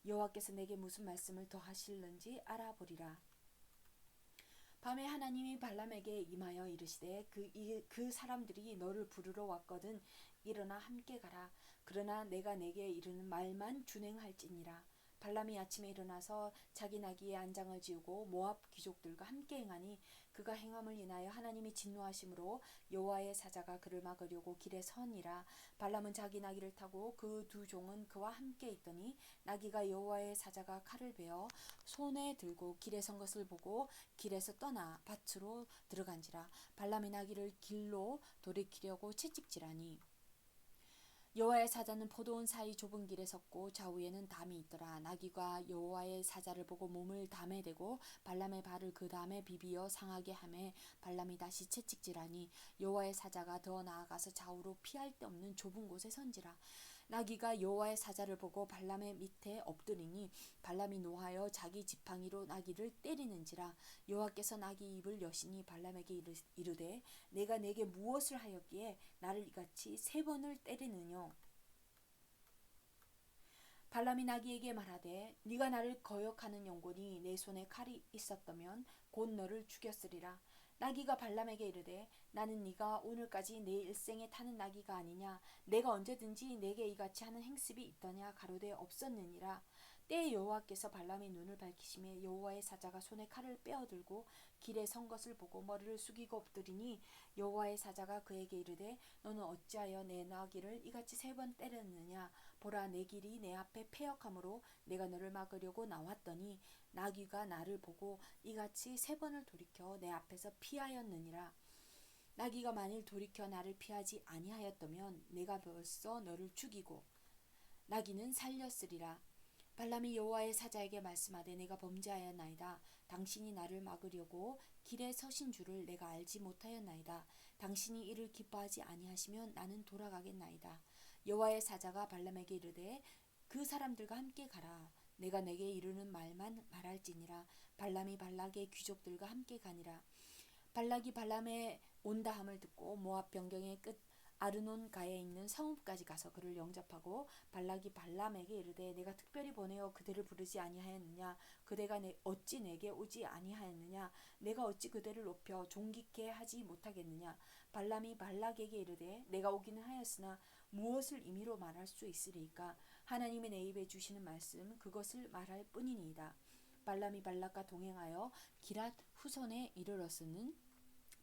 여호와께서 내게 무슨 말씀을 더하실는지 알아보리라. 밤에 하나님이 발람에게 임하여 이르시되 그 사람들이 너를 부르러 왔거든 일어나 함께 가라. 그러나 내가 내게 이르는 말만 준행할지니라. 발람이 아침에 일어나서 자기 나귀에 안장을 지우고 모압 귀족들과 함께 행하니 그가 행함을 인하여 하나님이 진노하심으로 여호와의 사자가 그를 막으려고 길에 서니라. 발람은 자기 나귀를 타고 그 두 종은 그와 함께 있더니 나귀가 여호와의 사자가 칼을 베어 손에 들고 길에 선 것을 보고 길에서 떠나 밭으로 들어간지라. 발람이 나귀를 길로 돌이키려고 채찍질하니 여호와의 사자는 포도원 사이 좁은 길에 섰고 좌우에는 담이 있더라. 나귀가 여호와의 사자를 보고 몸을 담에 대고 발람의 발을 그 담에 비비어 상하게 하매 발람이 다시 채찍질하니 여호와의 사자가 더 나아가서 좌우로 피할 데 없는 좁은 곳에 선지라. 나귀가 여호와의 사자를 보고 발람의 밑에 엎드리니 발람이 노하여 자기 지팡이로 나귀를 때리는지라. 여호와께서 나귀 입을 여시니 발람에게 이르되 내가 내게 무엇을 하였기에 나를 이같이 3번을 때리느뇨. 발람이 나귀에게 말하되 네가 나를 거역하는 영혼이 내 손에 칼이 있었다면 곧 너를 죽였으리라. 나귀가 발람에게 이르되 나는 네가 오늘까지 내 일생에 타는 나귀가 아니냐. 내가 언제든지 내게 이같이 하는 행습이 있더냐. 가로되 없었느니라. 때에 여호와께서 발람의 눈을 밝히심에 여호와의 사자가 손에 칼을 빼어들고 길에 선 것을 보고 머리를 숙이고 엎드리니 여호와의 사자가 그에게 이르되 너는 어찌하여 내 나귀를 이같이 3번 때렸느냐. 보라, 내 길이 내 앞에 패역함으로 내가 너를 막으려고 나왔더니 나귀가 나를 보고 이같이 3번을 돌이켜 내 앞에서 피하였느니라. 나귀가 만일 돌이켜 나를 피하지 아니하였다면 내가 벌써 너를 죽이고 나귀는 살렸으리라. 발람이 여호와의 사자에게 말씀하되 내가 범죄하였나이다. 당신이 나를 막으려고 길에 서신 줄을 내가 알지 못하였나이다. 당신이 이를 기뻐하지 아니하시면 나는 돌아가겠나이다. 여호와의 사자가 발람에게 이르되 그 사람들과 함께 가라. 내가 내게 이르는 말만 말할지니라. 발람이 발락의 귀족들과 함께 가니라. 발락이 발람의 온다함을 듣고 모압 변경의 끝 아르논가에 있는 성읍까지 가서 그를 영접하고 발락이 발람에게 이르되 내가 특별히 보내어 그대를 부르지 아니하였느냐. 그대가 어찌 내게 오지 아니하였느냐. 내가 어찌 그대를 높여 존귀케 하지 못하겠느냐. 발람이 발락에게 이르되 내가 오기는 하였으나 무엇을 임의로 말할 수 있으리까. 하나님이 내 입에 주시는 말씀 그것을 말할 뿐이니이다. 발람이 발락과 동행하여 기랏 후손에 이르렀으는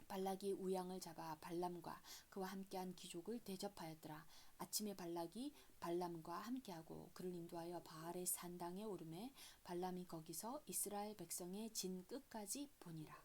발락이 우양을 잡아 발람과 그와 함께한 귀족을 대접하였더라. 아침에 발락이 발람과 함께하고 그를 인도하여 바알의 산당에 오르매 발람이 거기서 이스라엘 백성의 진 끝까지 보니라.